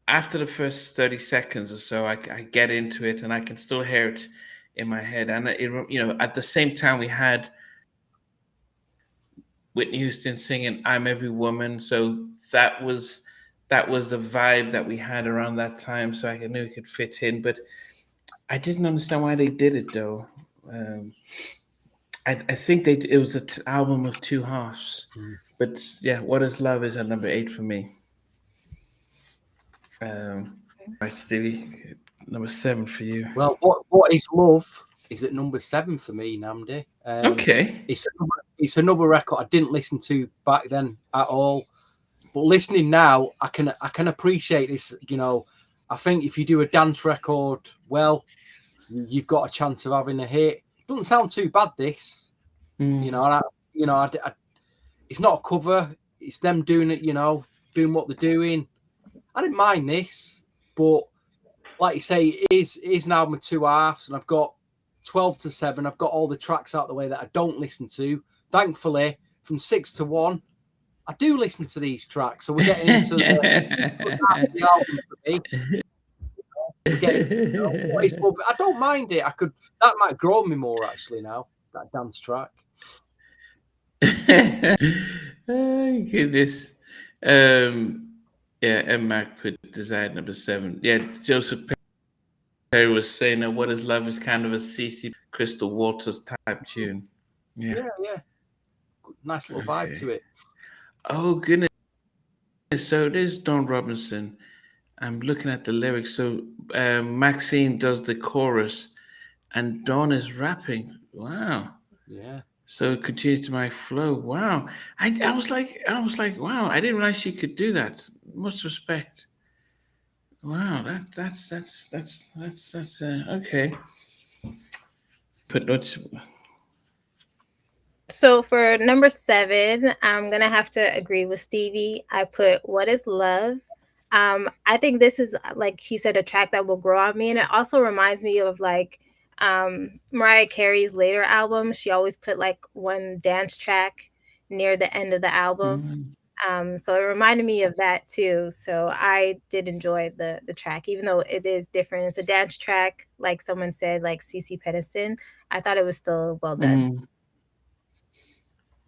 after the first 30 seconds or so, I get into it and I can still hear it in my head. And at the same time we had Whitney Houston singing "I'm Every Woman," so that was the vibe that we had around that time. So I knew it could fit in, but I didn't understand why they did it though. Um, I think it was an album of two halves. But yeah, "What Is Love" is at number 8 for me. Right, Stevie, number 7 for you. Well, what is love is at number 7 for me, Namdi. Okay. It's another record I didn't listen to back then at all, but listening now, I can appreciate this. I think if you do a dance record well, you've got a chance of having a hit. Doesn't sound too bad. This, Mm. it's not a cover. It's them doing it. Doing what they're doing. I didn't mind this, but like you say, it is an album with two halves, and I've got 12 to 7. I've got all the tracks out the way that I don't listen to. Thankfully, from 6 to 1, I do listen to these tracks. So we're getting into the album for me. We're getting, what is love? I don't mind it. That might grow me more actually now. That dance track. Oh, goodness. Yeah, M. Mac put Desire number 7. Yeah, Joseph Perry was saying that "What Is Love" is kind of a CC Crystal Waters type tune. Yeah. Nice little vibe to it. Oh, goodness. So there's Don Robinson. I'm looking at the lyrics. So Maxine does the chorus and Dawn is rapping. Wow. Yeah. So it continues to my flow. Wow. I was like, wow, I didn't realize she could do that. Much respect. Wow, that's okay. But what's So for number 7, I'm gonna have to agree with Stevie. I put "What Is Love." I think this is, like he said, a track that will grow on me, and it also reminds me of like Mariah Carey's later albums. She always put like one dance track near the end of the album. So it reminded me of that too. So I did enjoy the track, even though it is different. It's a dance track, like someone said, like CC Peniston. I thought it was still well done.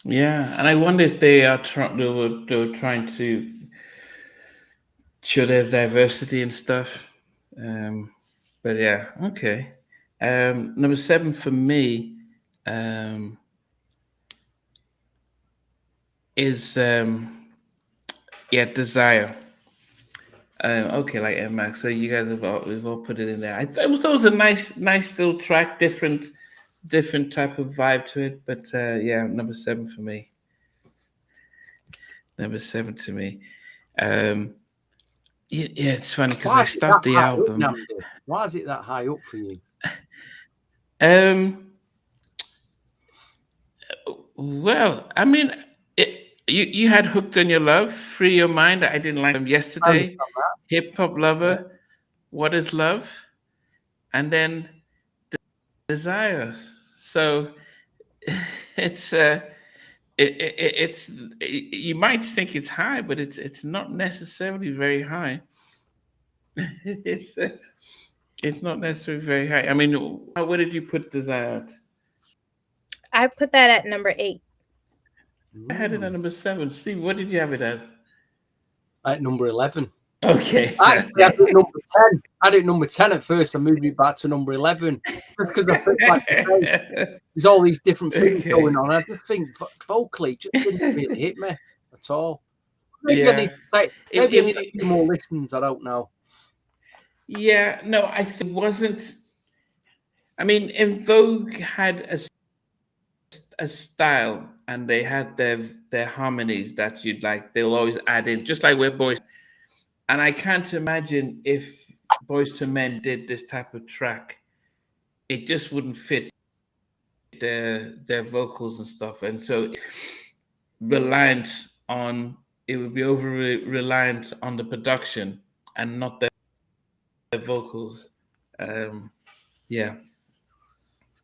Yeah, and I wonder if they are they were trying to show their diversity and stuff. But yeah, okay. Number 7 for me is Desire. Okay, like MX. So you guys we've all put it in there. It was always a nice little track, different type of vibe to it. But yeah, number 7 for me. Number 7 to me. Yeah, it's funny because I stopped the album. Why is it that high up for you? Well, I mean, you had "Hooked on Your Love," "Free Your Mind." I didn't like them yesterday. "Hip Hop Lover," yeah. "What Is Love," and then "Desire." So it's you might think it's high, but it's not necessarily very high. It's not necessarily very high. I mean, where did you put Desire at? I put that at number 8. I had it at number 7. Steve, what did you have it as? At number 11. Okay. Actually, I did number 10. I did number 10 at first. I moved it back to number 11 just because I think, like you say, there's all these different things Okay. going on. I just think vocally it just didn't really hit me at all. Maybe I Yeah. need to take. Maybe I need a few more listens. I don't know. Yeah. No, I think it wasn't. I mean, in Vogue had a style, and they had their harmonies that you'd like. They'll always add in, just like we're boys. And I can't imagine if Boys to Men did this type of track, it just wouldn't fit their vocals and stuff. And so reliant on it would be over reliant on the production and not their vocals. Yeah.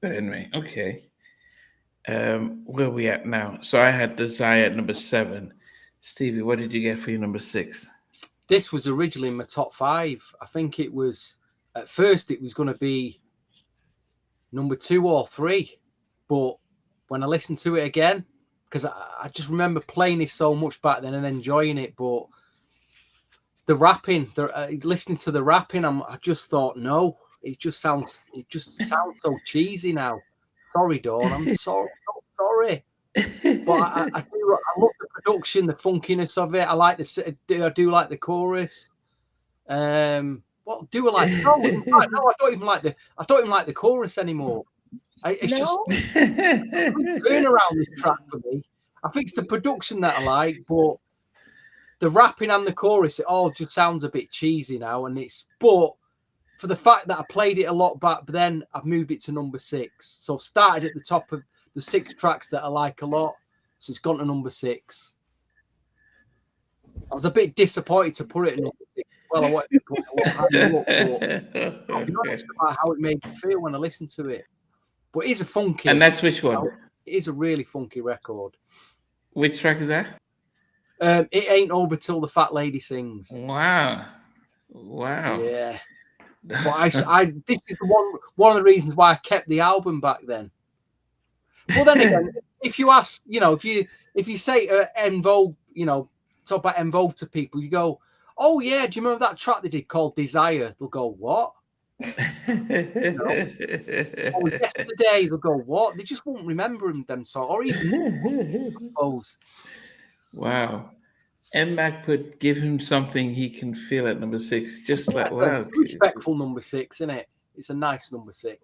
But anyway, okay. Where are we at now? So I had Desire at number 7. Stevie, what did you get for your number 6? This was originally in my top 5. I think it was, at first it was going to be number 2 or 3. But when I listened to it again, because I just remember playing this so much back then and enjoying it, but the rapping, listening to the rapping, I just thought, no, it just sounds so cheesy now. Sorry, Dawn, I'm sorry. But I love the production, the funkiness of it. I do like the chorus. What do I like? No, in fact, no, I don't even like the chorus anymore. It's just turn around this track for me. I think it's the production that I like, but the rapping and the chorus, it all just sounds a bit cheesy now. But for the fact that I played it a lot back then, I've moved it to number 6. So I've started at the top of the 6 tracks that I like a lot. So it's gone to number 6. I was a bit disappointed to put it in number 6. Well, I wanted to put it a lot higher up, but I'll be honest about how it made me feel when I listened to it. But it is a funky. And that's which one? It is a really funky record. Which track is that? It Ain't Over Till the Fat Lady Sings. Wow. Yeah. But this is one of the reasons why I kept the album back then. Well, then again, if you ask, if you say En Vogue, talk about En Vogue to people, you go, oh yeah, do you remember that track they did called Desire? They'll go, what? Oh, Yesterday, they'll go, what? They just won't remember them song, or even, I suppose. Wow. M-Mac put give him something he can feel at number 6. Just like, wow. Respectful number 6, isn't it? It's a nice number 6.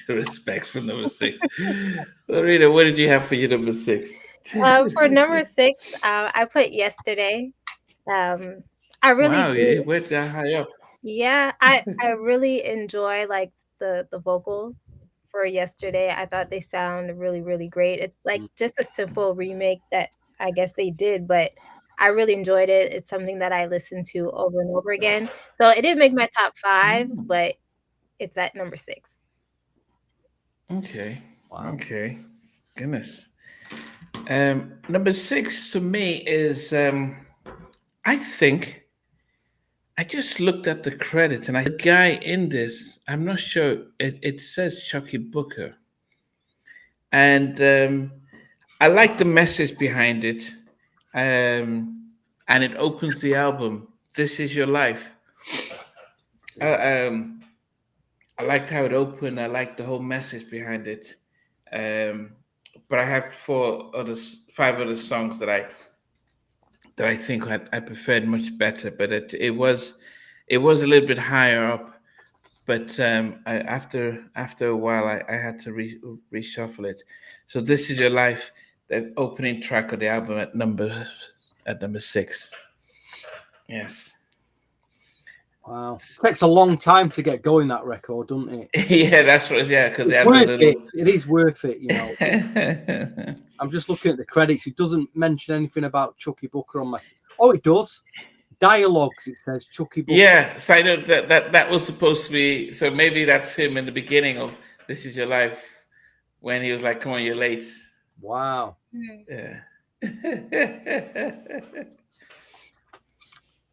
Respectful number 6. Rita, what did you have for your number 6? For number 6, I put Yesterday. I really do. It went that high up. Yeah, I really enjoy like the vocals for Yesterday. I thought they sound really, really great. It's like just a simple remake that I guess they did, but I really enjoyed it. It's something that I listened to over and over again. So it didn't make my top 5, but it's at number 6. Okay. Wow. Okay. Goodness. Number 6 to me is I think I just looked at the credits and the guy in this, I'm not sure, it says Chucky Booker. And I like the message behind it. And it opens the album, This Is Your Life. I liked how it opened. I liked the whole message behind it. But I have 5 other songs that I think I preferred much better. But it was a little bit higher up. But after a while, I had to reshuffle it. So This Is Your Life, the opening track of the album at number 6. Yes. Wow. It takes a long time to get going, that record, doesn't it? Yeah, that's what. Yeah, because it is worth it, I'm just looking at the credits. It doesn't mention anything about Chucky Booker on my. Oh, it does. Dialogues. It says Chucky Booker. Yeah, so I know that was supposed to be. So maybe that's him in the beginning of This Is Your Life, when he was like, "Come on, you're late." Wow. Yeah.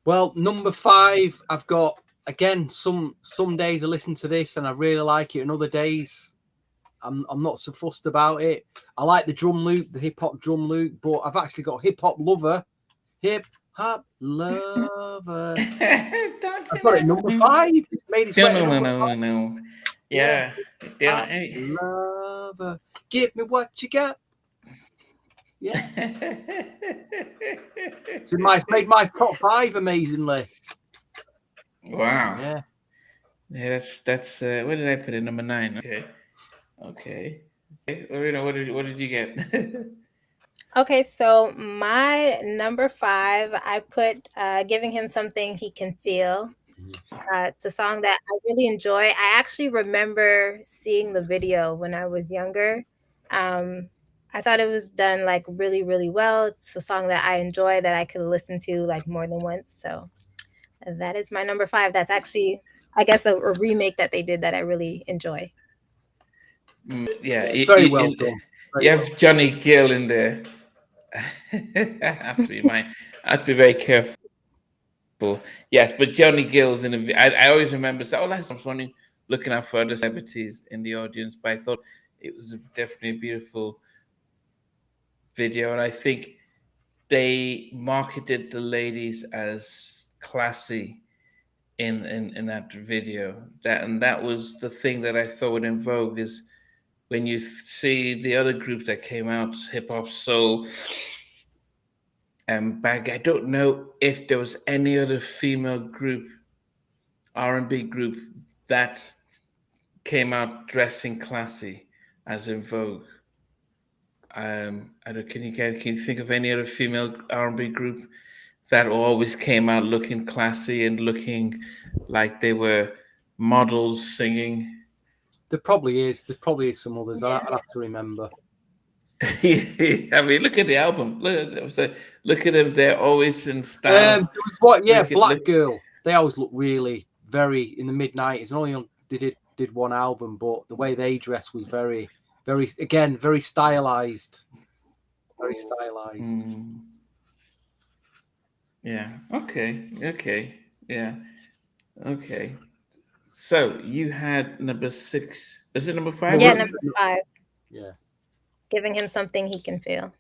Well, number 5, I've got, again, some days I listen to this and I really like it, and other days I'm not so fussed about it. I like the drum loop, the hip-hop drum loop, but I've actually got Hip Hop Lover hot lover. Don't I've you got it number 5. It's made its way to number 5. no. Yeah. Hot lover, give me what you got. Yeah. It's made my top 5 amazingly. Wow. Yeah. Yeah, that's where did I put it? Number 9. Okay. What did you get? Okay, so my number 5, I put Giving Him Something He Can Feel. It's a song that I really enjoy. I actually remember seeing the video when I was younger. I thought it was done like really, really well. It's a song that I enjoy, that I could listen to like more than once. So that is my number 5. That's actually, I guess, a remake that they did that I really enjoy. Yeah, it's very well done. You have Johnny Gill in there. I have to be very careful. Yes, but Johnny Gill's in the. I always remember. So, last time I was wondering, looking out for other celebrities in the audience, but I thought it was definitely a beautiful video, and I think they marketed the ladies as classy in that video. That was the thing that I thought in Vogue is when you see the other groups that came out, hip hop, soul, and bag. I don't know if there was any other female group, R&B group, that came out dressing classy as in Vogue. I don't, can you think of any other female R&B group that always came out looking classy and looking like they were models singing? There probably is. There probably is some others. Yeah. I'll have to remember. I mean, look at the album. Look at them. They're always in style. There was what? Yeah, Look at- Black look- Girl. They always look really very in the mid-90s. And only they did one album, but the way they dressed was very, very again very stylized. Very stylized. Yeah. Okay. Yeah. Okay. So you had number 6. Is it number 5? Yeah, number 5. Yeah. Giving Him Something He Can Feel.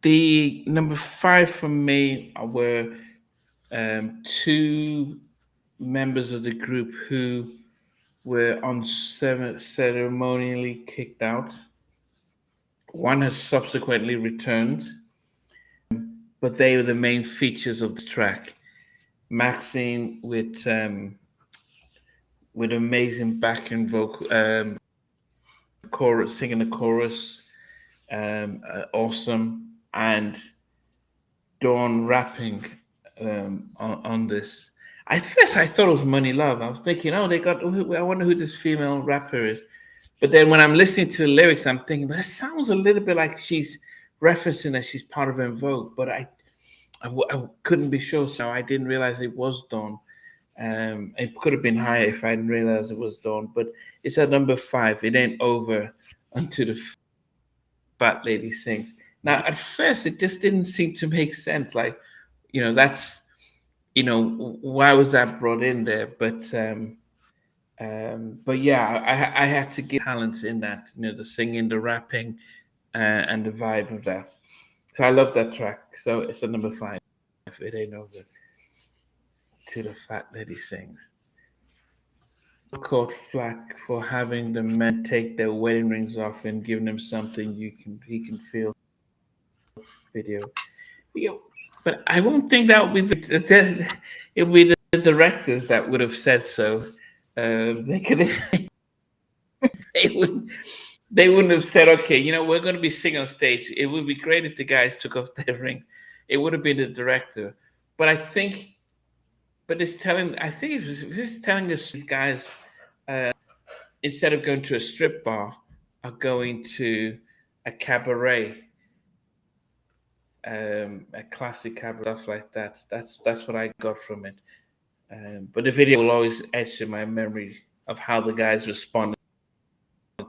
The number 5 for me were 2 members of the group who were ceremonially kicked out. One has subsequently returned, but they were the main features of this track. Maxine with amazing backing vocal, chorus, singing the chorus, awesome, and Dawn rapping on this. At first, I thought it was Money Love. I was thinking, I wonder who this female rapper is. But then when I'm listening to the lyrics, I'm thinking, but it sounds a little bit like she's referencing that she's part of En Vogue. But I couldn't be sure, so I didn't realize it was Dawn. It could have been higher if I didn't realize it was Dawn. But it's at number 5. It ain't over until the fat lady sings. Now, at first, it just didn't seem to make sense. Like, that's, why was that brought in there? But yeah, I had to give talents in that, the singing, the rapping, and the vibe of that. So I love that track. So it's at number 5. It ain't over till the fat lady sings. Caught flack for having the men take their wedding rings off and giving them something he can feel. Video. But I won't think that would be it would be the directors that would have said so. They could. They wouldn't have said, okay, we're going to be singing on stage. It would be great if the guys took off their ring. It would have been the director. But I think it's telling us these guys, instead of going to a strip bar, are going to a cabaret, a classic cabaret, stuff like that. That's what I got from it. But the video will always etch in my memory of how the guys responded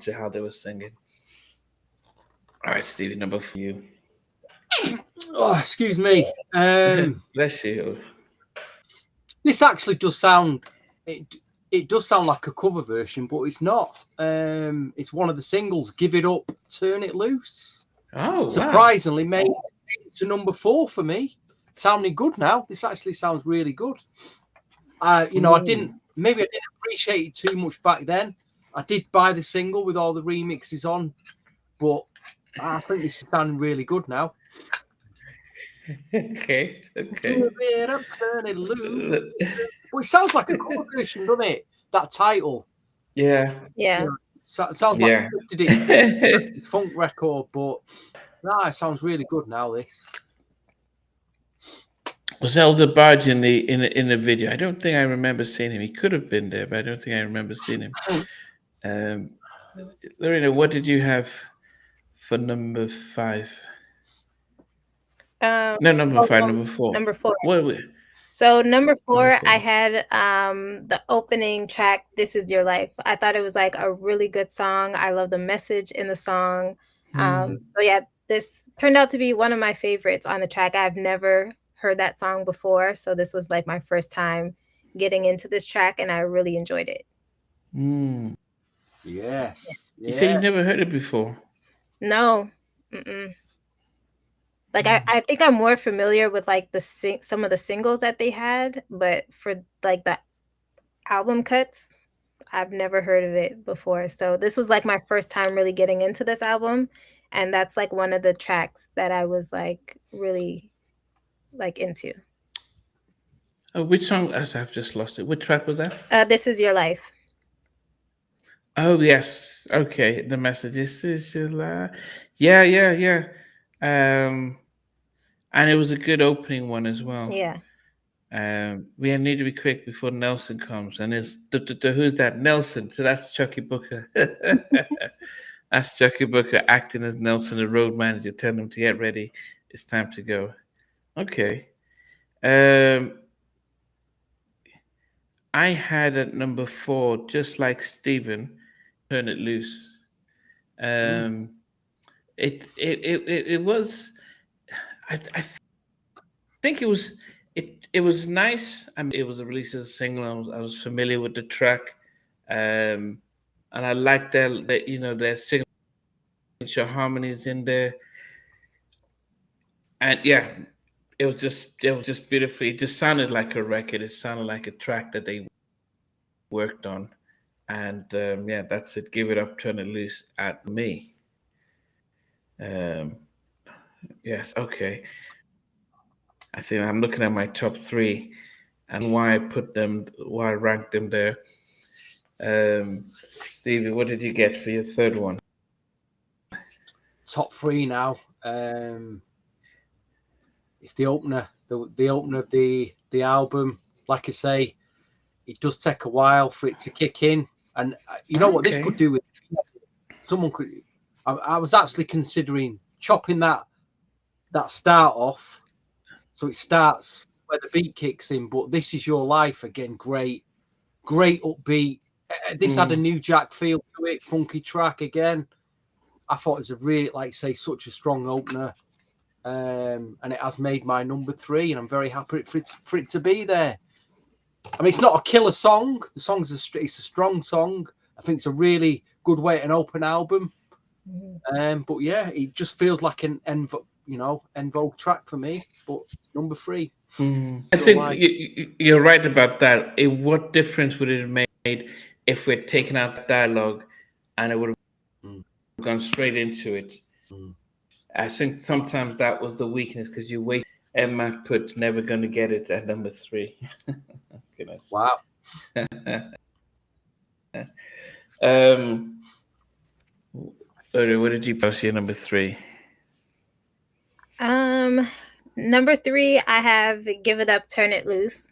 to how they were singing. All right, Stevie, number 4 for you. Oh, excuse me. Bless you. This actually does sound. It does sound like a cover version, but it's not. It's one of the singles. Give It Up, Turn It Loose. Oh, surprisingly made to number 4 for me. Sounding good now. This actually sounds really good. I didn't appreciate it too much back then. I did buy the single with all the remixes on, but I think this is sounding really good now. Okay. Give it up, turn it loose. Well, it sounds like a cover version, doesn't it? That title. Yeah. Sounds like it's funk record, but it sounds really good now. This was Elder Barge in the video. I don't think I remember seeing him. He could have been there, but I don't think I remember seeing him. Lorena, what did you have for number 5? No, number 5, number 4. Number 4. What? So number 4, I had the opening track, "This Is Your Life." I thought it was like a really good song. I love the message in the song. So yeah, this turned out to be one of my favorites on the track. I've never heard that song before, so this was like my first time getting into this track, and I really enjoyed it. Yes. You say you never heard it before? No. Like I think I'm more familiar with like some of the singles that they had, but for like the album cuts, I've never heard of it before. So this was like my first time really getting into this album, and that's like one of the tracks that I was like really like into. Oh, which song? I've just lost it. Which track was that? "This Is Your Life." Oh yes. Okay. The message. "This is your life." Yeah. And it was a good opening one as well. Yeah. We need to be quick before Nelson comes. And it's who's that? Nelson. So that's Chucky Booker. That's Chucky Booker acting as Nelson, the road manager, telling him to get ready. It's time to go. Okay. I had at number 4, just like Stephen, "Turn It Loose." It was. I think it was nice. I mean, it was a release as a single. I was familiar with the track, and I liked that their signature harmonies in there, and yeah, it was just beautiful. It just sounded like a record. It sounded like a track that they worked on, and yeah, that's it. Give it up, turn it loose at me. Yes, okay. I think I'm looking at my top 3 and why I ranked them there. Stevie, what did you get for your third one? Top 3 now. It's the opener, the opener of the album. Like I say, it does take a while for it to kick in, and you know what this could do with someone could. I was actually considering chopping that start off, so it starts where the beat kicks in. But "This Is Your Life" again, great upbeat. This had a New Jack feel to it, funky track again. I thought it was a really, like say, such a strong opener, and it has made my number 3, and I'm very happy for it to be there. I mean, it's not a killer song. The song's it's a strong song. I think it's a really good way to an open album. But yeah, it just feels like an en vogue track for me. But number 3. I think you're right about that. What difference would it have made if we'd taken out the dialogue and it would have gone straight into it? I think sometimes that was the weakness because you wait. Emma put "Never Gonna Get It" at number 3. Goodness. Wow. What did you post your number 3? Number 3, I have "Give It Up, Turn It Loose."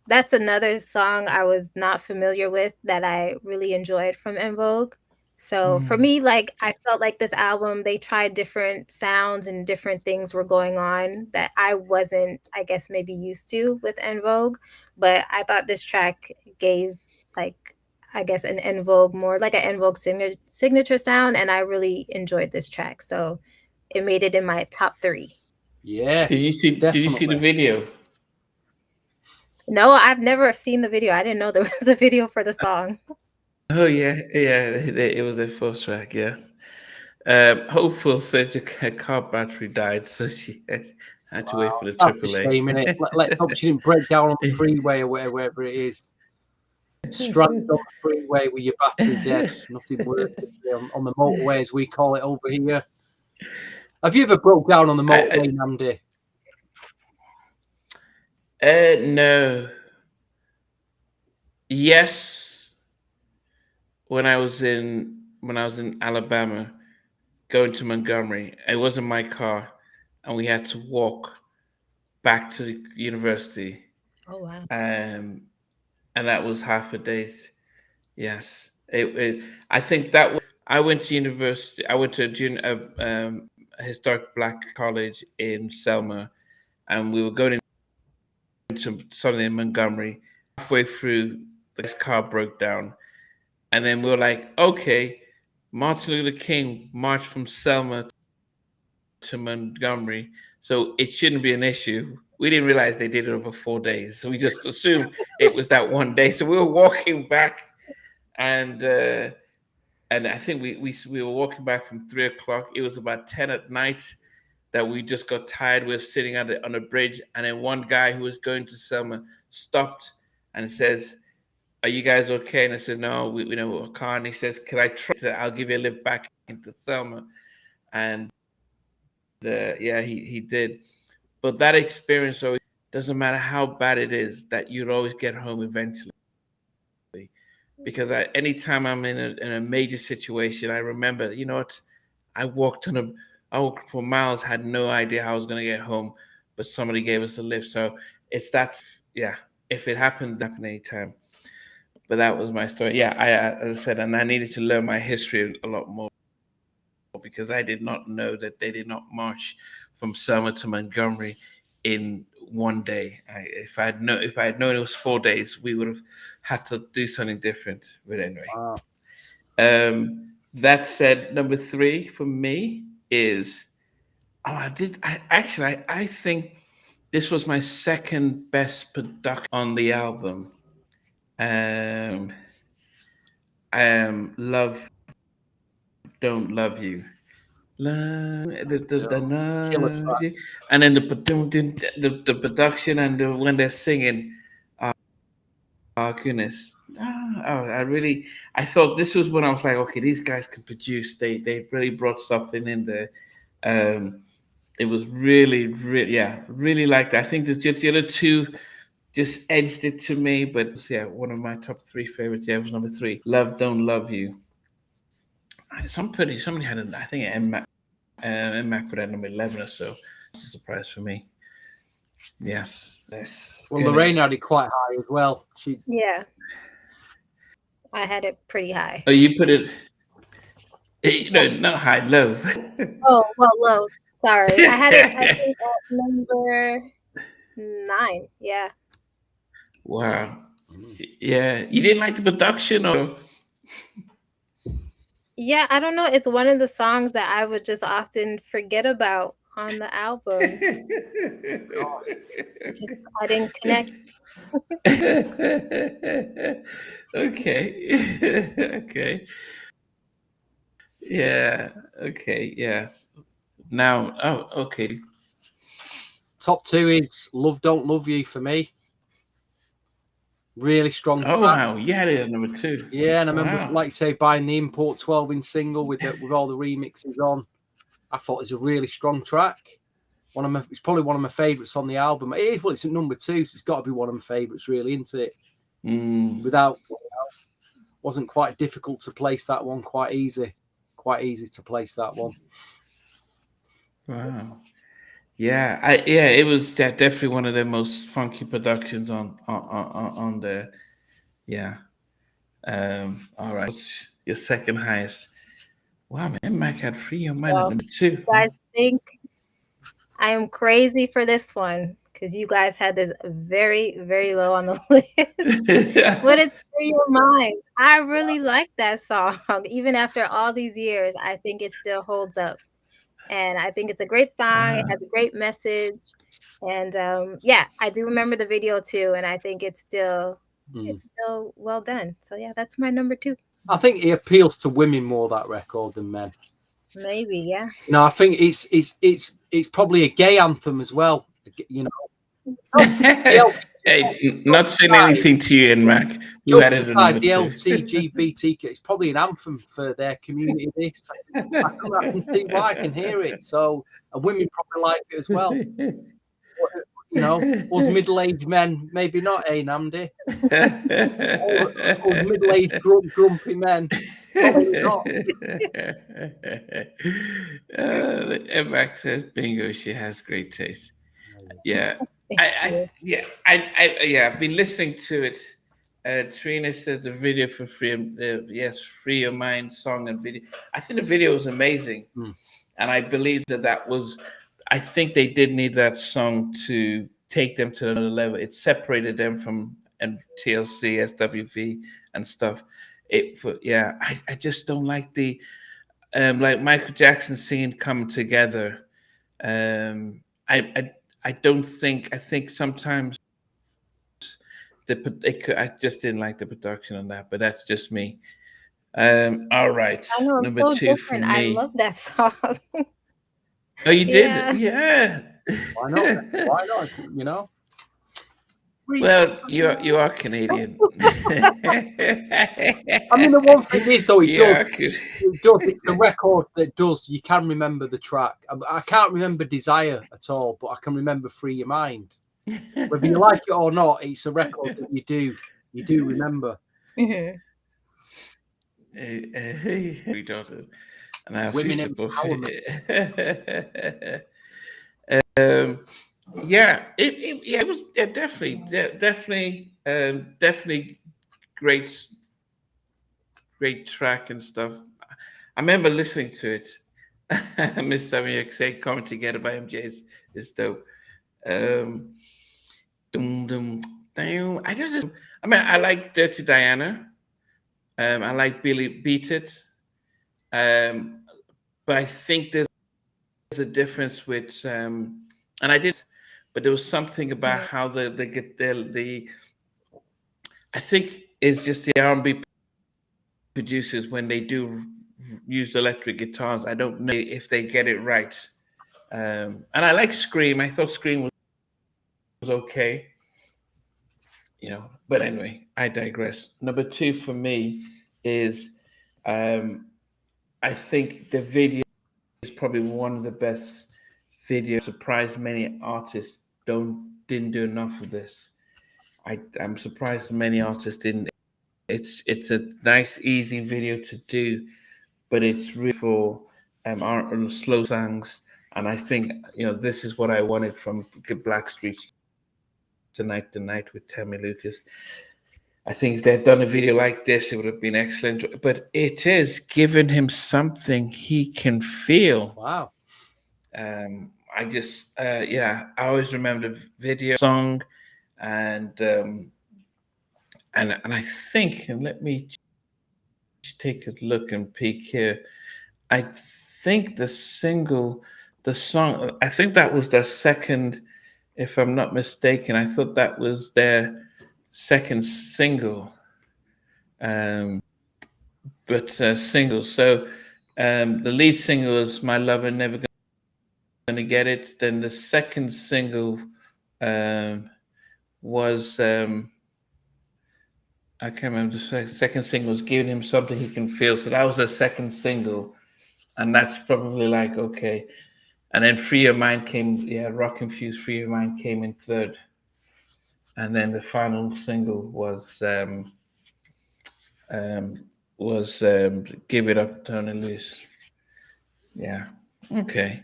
That's another song I was not familiar with that I really enjoyed from En Vogue. So for me, like I felt like this album, they tried different sounds and different things were going on that I wasn't, I guess, maybe used to with En Vogue. But I thought this track gave like, I guess, an En Vogue, more like an En Vogue signature sound, and I really enjoyed this track. So it made it in my top 3. Yes. Did you see the video? No, I've never seen the video. I didn't know there was a video for the song. Oh yeah. It was their first track. Yes. Hopeful said her car battery died, so she had to wait for the That's a AAA. shame, innit? Let's hope she didn't break down on the freeway or wherever it is. Stranded on the freeway with your battery dead. Nothing worse on the motorway, as we call it over here. Have you ever broke down on the motorway, Nandi? No. Yes. When I was in Alabama, going to Montgomery, it wasn't my car, and we had to walk back to the university. Oh wow. And that was half a day. Yes, I think that I went to university. I went to a historic black college in Selma, and we were going into something in Montgomery. Halfway through, this car broke down, and then we were like, "Okay, Martin Luther King marched from Selma to Montgomery, so it shouldn't be an issue." We didn't realize they did it over 4 days, so we just assumed it was that one day. So we were walking back, and I think we were walking back from 3 o'clock. It was about 10 at night that we just got tired. We were sitting on a bridge, and then one guy who was going to Selma stopped and says, "Are you guys okay?" And I said, "No, we know a car." And he says, "Can I try? I'll give you a lift back into Selma." And yeah, he did. But that experience always doesn't matter how bad it is, that you'll always get home eventually. Because anytime I'm in a major situation, I remember, you know what, I walked for miles, had no idea how I was going to get home, but somebody gave us a lift. So it's that, yeah. If it happened, it happened anytime. But that was my story. Yeah, as I said, and I needed to learn my history a lot more, because I did not know that they did not march from Selma to Montgomery in one day. If I had known it was 4 days, we would have had to do something different. But anyway, Wow. That said, number 3 for me is I think this was my second best production on the album. Love Don't Love You. Killer track. And then the production and when they're singing, oh goodness. I thought this was when I was like, okay, these guys can produce. They really brought something in there. It was really really like that. I think the other two just edged it to me, but yeah, one of my top 3 favorites. Yeah, was number 3. Love Don't Love You. Somebody had I think Mac put at number 11 or so. It's a surprise for me. Yes. Well, Lorraine had it quite high as well. Yeah. I had it pretty high. Oh, you put it, not high, low. Oh, well, low. Sorry. I had it, I think, at number 9. Yeah. Wow. Yeah. You didn't like the production, or? Yeah, I don't know. It's one of the songs that I would just often forget about on the album. I didn't connect. Okay. Okay. Yeah. Okay. Yes. Now, okay. Top 2 is Love Don't Love You for me. Really strong. Oh wow, yeah, it is number 2. Yeah, and I remember, like you say, buying the import 12-inch single with all the remixes on. I thought it was a really strong track. It's probably one of my favourites on the album. It is. Well, it's at number 2, so it's got to be one of my favourites, really, isn't it? Wasn't quite difficult to place that one. Quite easy to place that one. Wow. Yeah, it was definitely one of the most funky productions on there. Yeah. All right. What's your second highest? Wow, man, Mac had 3. Your mine at number 2. You guys think I am crazy for this one, because you guys had this very, very low on the list. But it's For Your Mind. I really like that song. Even after all these years, I think it still holds up. And I think it's a great song. It has a great message. And yeah, I do remember the video too. And I think it's still well done. So yeah, that's my number 2. I think it appeals to women more, that record, than men. Maybe, yeah. You know, I think it's probably a gay anthem as well. You know, Hey, not saying anything to you, and Mac. Who had jokes it at aside, number the two? LGBTQ, it's probably an anthem for their community. This I can see why. I can hear it. So, and women probably like it as well. You know, us middle-aged men, maybe not, eh, Namdi? Us middle-aged grumpy men, probably not. Max says, "Bingo, she has great taste." Yeah, Thank you. I've been listening to it. Trina says the video for yes, Free Your Mind song and video. I think the video was amazing, and I believe that was. I think they did need that song to take them to another level. It separated them from and TLC, SWV, and stuff. I just don't like the like Michael Jackson singing "Come Together." Um, I, I I don't think. I think sometimes I just didn't like the production on that, but that's just me. All right, I know it's number so two for different. I love me. that song. Oh, you did? Yeah. Yeah. Why not? Why not? You know. Well, you are Canadian. I mean, the one thing is, though, it does. Yeah, good. It does. It's a record that does. You can remember the track. I can't remember Desire at all, but I can remember Free Your Mind. Whether you like it or not, it's a record that you do remember. Mhm. Three daughters, and I have Women three empowerment. yeah, it was definitely great track and stuff. I remember listening to it. Miss Samuel saying "Coming Together" by MJ is dope. Um, dum, dum, dum. I mean, I like Dirty Diana. I like Billy Beat It. But I think there's a difference with and I did, but there was something about how they get the I think it's just the R&B producers when they do use electric guitars. I don't know if they get it right. And I like Scream. I thought Scream was okay, But anyway, I digress. Number two for me is um, I think the video is probably one of the best videos. Surprised many artists didn't do enough of this. I'm surprised many artists didn't. It's a nice, easy video to do, but it's really for slow songs. And I think this is what I wanted from Blackstreet Tonight, the Night with Tammy Lucas. I think if they'd done a video like this, it would have been excellent. But it is giving him something he can feel. Wow. I just, I always remember the video song, and I think, and let me take a look and peek here. I think the song, I think that was their second, if I'm not mistaken. I thought that was their second single, but single. So the lead single is "My Lover Never Gonna Get It." Then the second single was I can't remember. The second single was "Giving Him Something He Can Feel." So that was the second single, and that's probably like okay. And then "Free Your Mind" came, Rock Infused "Free Your Mind" came in third, and then the final single was "Give It Up, Turn It Loose." Yeah. Okay.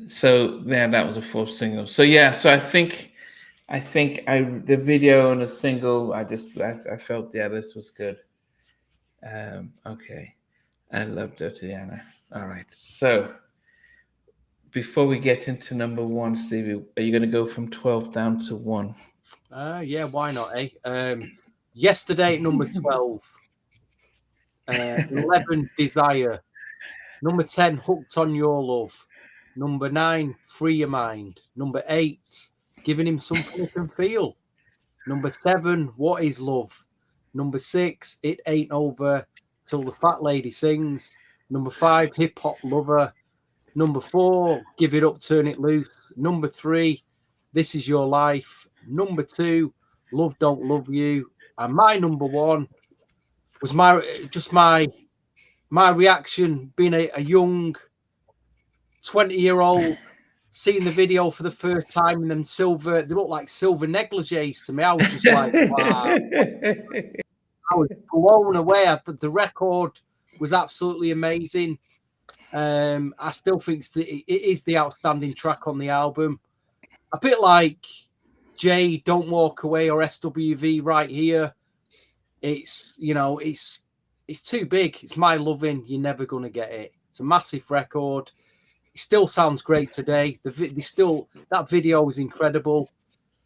So that was the fourth single. So so I think the video and the single, I felt this was good. Okay. I love Dirty Diana. All right. So before we get into number one, Stevie, are you going to go from 12 down to 1? Yeah, why not, eh? Yesterday at number 12. 11, Desire. Number 10, Hooked on Your Love. Number 9, Free Your Mind. Number 8, Giving Him Something He Can Feel. Number 7, What Is Love. Number 6, It Ain't Over Till the Fat Lady Sings. Number 5, Hip Hop Lover. Number 4, Give It Up, Turn It Loose. Number 3, This Is Your Life. Number 2, Love Don't Love You. And my number 1 was my reaction, being a young 20-year-old, seeing the video for the first time, and then they look like silver negligees to me. I was just like, wow. I was blown away. The record was absolutely amazing. I still think it is the outstanding track on the album. A bit like Jay, Don't Walk Away, or SWV Right Here. It's too big. It's my Lovin'. You're never gonna get it. It's a massive record. It still sounds great today. That video is incredible.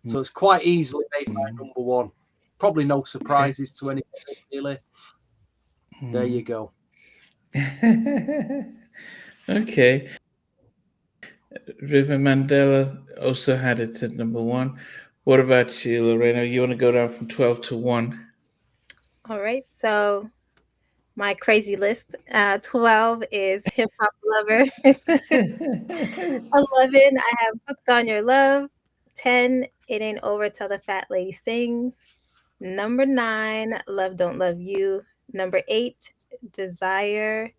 So it's quite easily made my number 1. Probably no surprises to anybody, really. There you go. Okay. River Mandela also had it at number 1. What about you, Lorena? You want to go down from 12 to 1? All right. So my crazy list. 12 is Hip Hop Lover. 11, I have Hooked on Your Love. 10, It Ain't Over Till the Fat Lady Sings. Number 9, Love Don't Love You. Number 8, Desire.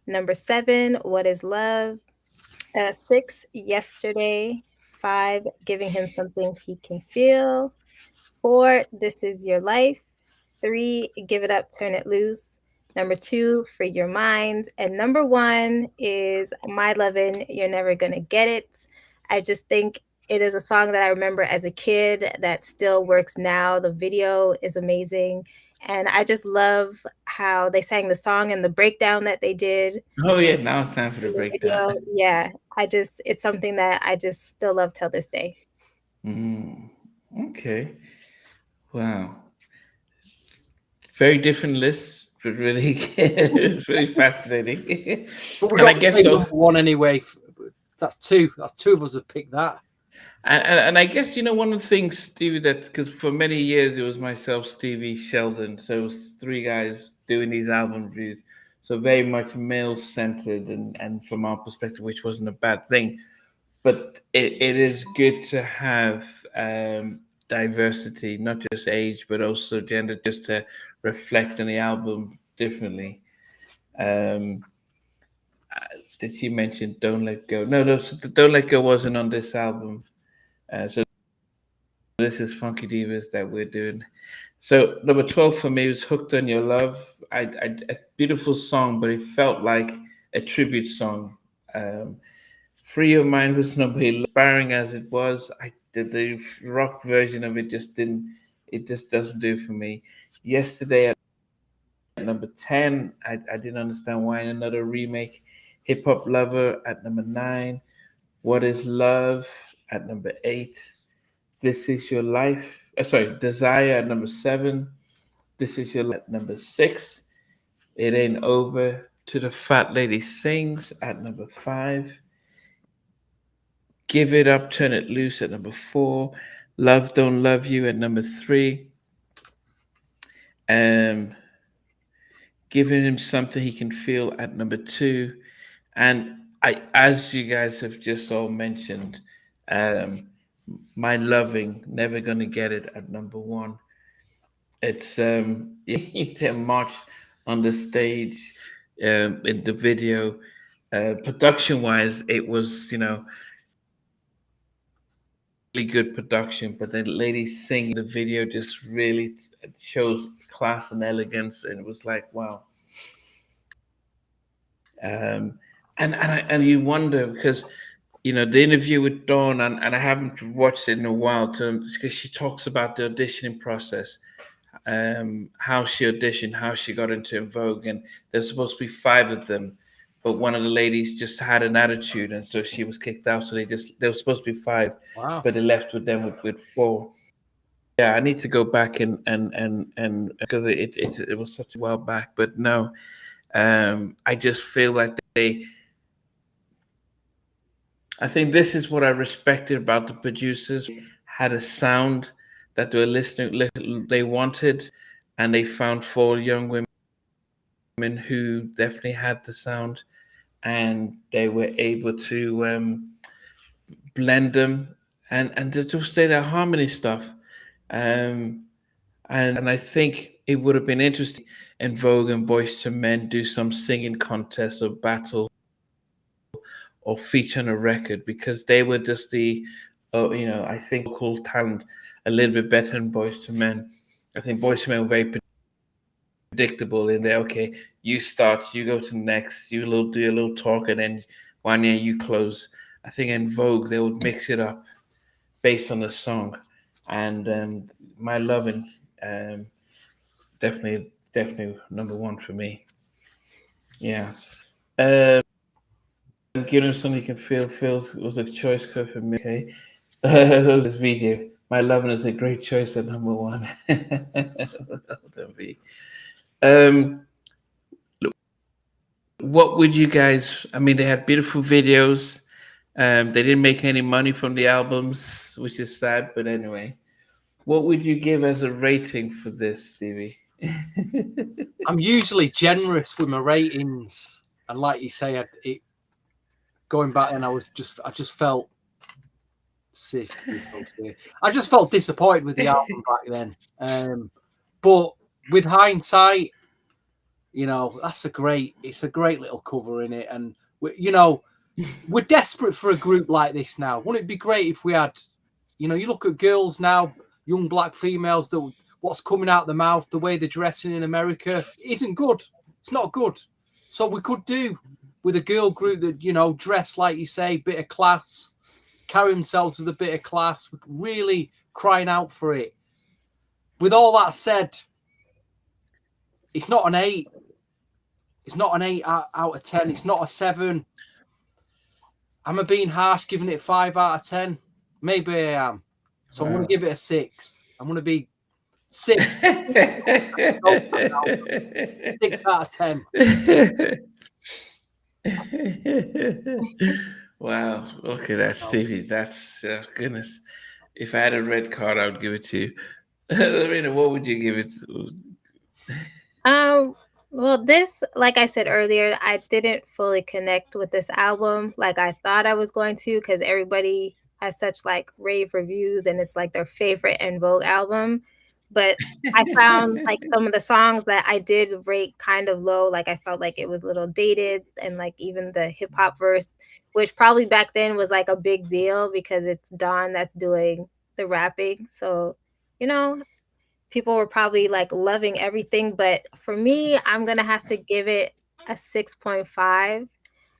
Number 7, What Is Love. 6, Yesterday. 5, Giving Him Something He Can Feel. 4, This Is Your Life. 3, Give It Up, Turn It Loose. Number 2, Free Your Mind. And number 1 is My Lovin', You're Never Gonna Get It. I just think it is a song that I remember as a kid that still works now. The video is amazing. And I just love how they sang the song and the breakdown that they did. Oh, yeah. Now it's time for the breakdown. Video. Yeah. It's something that I just still love till this day. Okay. Wow. Very different lists, but really, it's really fascinating. But we got I guess so. Number 1 anyway. That's 2. That's 2 of us have picked that. And I guess, one of the things, Stevie, that because for many years it was myself, Stevie, Sheldon, so it was 3 guys doing these album reviews. So very much male-centered, and from our perspective, which wasn't a bad thing. But it is good to have diversity, not just age, but also gender, just to reflect on the album differently. Did she mention Don't Let Go? No, Don't Let Go wasn't on this album. So this is Funky Divas that we're doing. So number 12 for me was Hooked on Your Love. A beautiful song, but it felt like a tribute song. Free Your Mind was number 11. Inspiring as it was, the rock version of it just doesn't do it for me. Yesterday at number 10, I didn't understand why. Another remake. Hip Hop Lover at number 9. What Is Love at number 8. This Is Your Life. Desire at number 7. This Is Your Life at number 6. It Ain't Over Till the Fat Lady Sings at number 5. Give It Up, Turn It Loose at number 4. Love Don't Love You at number 3. Giving Him Something He Can Feel at number 2. And as you guys have just all mentioned, My Loving, Never Gonna Get It at number 1. It's a march on the stage, in the video, production wise, it was really good production, but the lady singing the video just really shows class and elegance, and it was like, wow. And you wonder, because the interview with Dawn, and I haven't watched it in a while, because she talks about the auditioning process, how she auditioned, how she got into Vogue, and there's supposed to be 5 of them, but one of the ladies just had an attitude, and so she was kicked out. So they were supposed to be 5, wow, but they left with them with 4. Yeah, I need to go back and because it was such a while back, but no, I just feel like I think this is what I respected about the producers. Had a sound that they were listening, they wanted, and they found 4 young women who definitely had the sound, and they were able to blend them and to just say their harmony stuff. Um, and I think it would have been interesting in Vogue and Boys to Men do some singing contest or battle or feature on a record, because they were just I think vocal talent a little bit better than Boys to Men. I think Boys to Men were very predictable in there. Okay, you start, you go to next, do a little talk, and then one year you close. I think in Vogue they would mix it up based on the song, and My Lovin', definitely number one for me. Yes. Give him something you can feel was a choice code for me. Okay. This video, My Lovin' is a great choice at number one. What would you guys? I mean, they had beautiful videos. They didn't make any money from the albums, which is sad. But anyway, what would you give as a rating for this, Stevie? I'm usually generous with my ratings, and like you say, going back then, I just felt. I just felt disappointed with the album back then. But with hindsight, it's a great little cover in it, and we're desperate for a group like this now. Wouldn't it be great if we had, you look at girls now, young black females, that what's coming out the mouth, the way they're dressing in America isn't good. It's not good. So we could do with a girl group that, dress like you say, bit of class, carry themselves with a bit of class, really crying out for it. With all that said, it's not an 8. It's not an 8 out of 10. It's not a 7. Am I being harsh giving it 5 out of 10? Maybe I am. So I'm going to give it a 6. I'm going to be 6. 6 out of 10. Wow. Okay, that's Stevie. That's goodness. If I had a red card, I would give it to you. Lorena, what would you give it? Well, this, like I said earlier, I didn't fully connect with this album like I thought I was going to, because everybody has such like rave reviews and it's like their favorite En Vogue album. But I found like some of the songs that I did rate kind of low. Like I felt like it was a little dated, and like even the hip hop verse, which probably back then was like a big deal because it's Dawn that's doing the rapping. So, people were probably like loving everything. But for me, I'm going to have to give it a 6.5.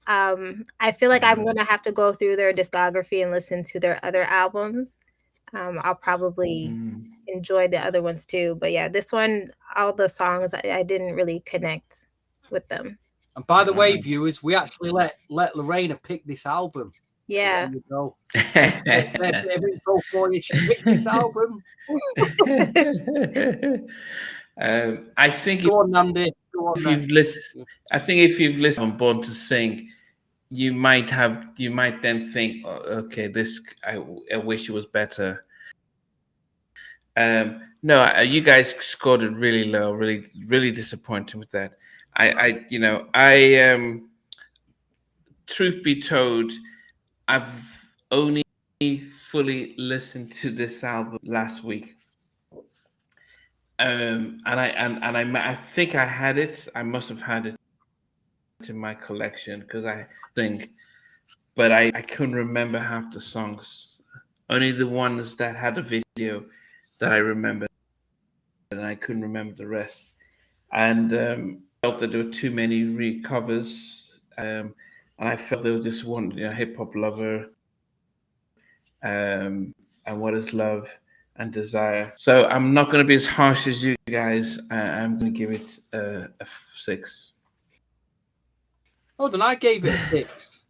I feel like I'm going to have to go through their discography and listen to their other albums. I'll probably enjoy the other ones too. But yeah, this one, all the songs, I didn't really connect with them. And by the way, viewers, we actually let Lorena pick this album. Yeah. So there you go. Go for you. She picked this album. I think go on, Nandi. Go on, I think if you've listened on Born to Sing, you might then think, oh, okay, this I wish it was better. No, you guys scored it really low, really, really disappointing with that. Truth be told, I've only fully listened to this album last week. And I think I had it. I must have had it in my collection because I think, but I couldn't remember half the songs. Only the ones that had a video that I remembered, and I couldn't remember the rest. And felt that there were too many recovers, and I felt there was just one, Hip Hop Lover, and What Is Love, and Desire. So I'm not going to be as harsh as you guys. I'm going to give it a 6. Oh, then I gave it a 6.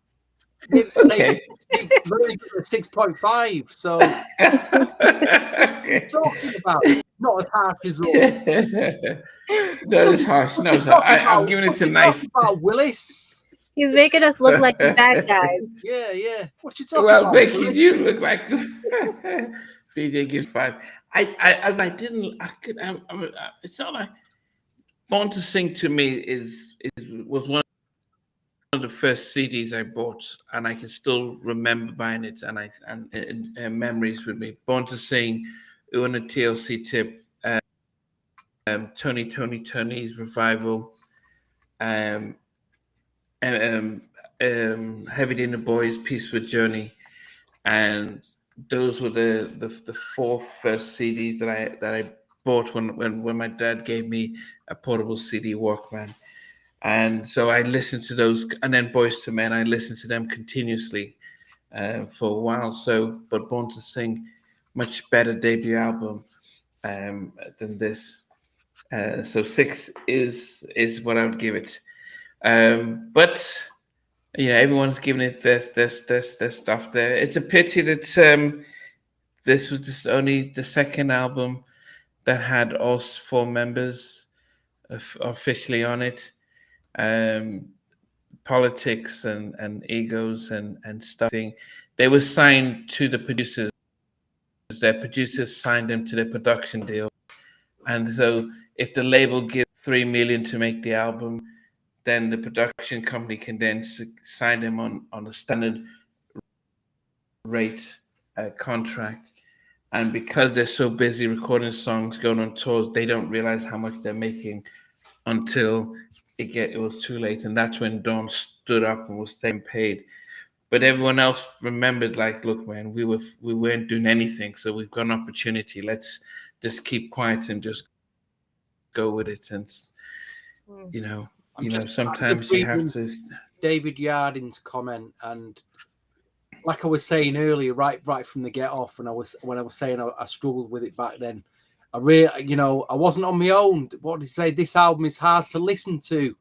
Okay. 6.5. So okay. Talking about it, not as harsh as all. Not as harsh. No, I'm giving it a nice. About Willis. He's making us look like the bad guys. Yeah. What you talking about? Well, making you look like BJ gives 5. It's not like Born to Sing to me was one of the first CDs I bought, and I can still remember buying it, and memories with me. Born to Sing, Una TLC Tip, Tony's Revival, um, Heavy Dinner Boys, Peaceful Journey, and those were the four first CDs that I bought when my dad gave me a portable CD Walkman. And so I listened to those, and then Boys to Men. I listened to them continuously for a while. So, but Born to Sing, much better debut album than this. So 6 is what I would give it. But everyone's giving it this stuff there. It's a pity that this was just only the second album that had all 4 members officially on it. Politics and egos and stuff. They were signed to the producers. Their producers signed them to their production deal, and so if the label gives $3 million to make the album, then the production company can then sign them on a standard rate contract. And because they're so busy recording songs, going on tours, they don't realize how much they're making until it was too late. And that's when Dawn stood up and was staying paid. But everyone else remembered, like, look, man, we weren't doing anything, so we've got an opportunity. Let's just keep quiet and just go with it. And sometimes you have to. David Yarding's comment, and like I was saying earlier, right from the get off, and when I was saying I struggled with it back then. I wasn't on my own. What did he say? This album is hard to listen to.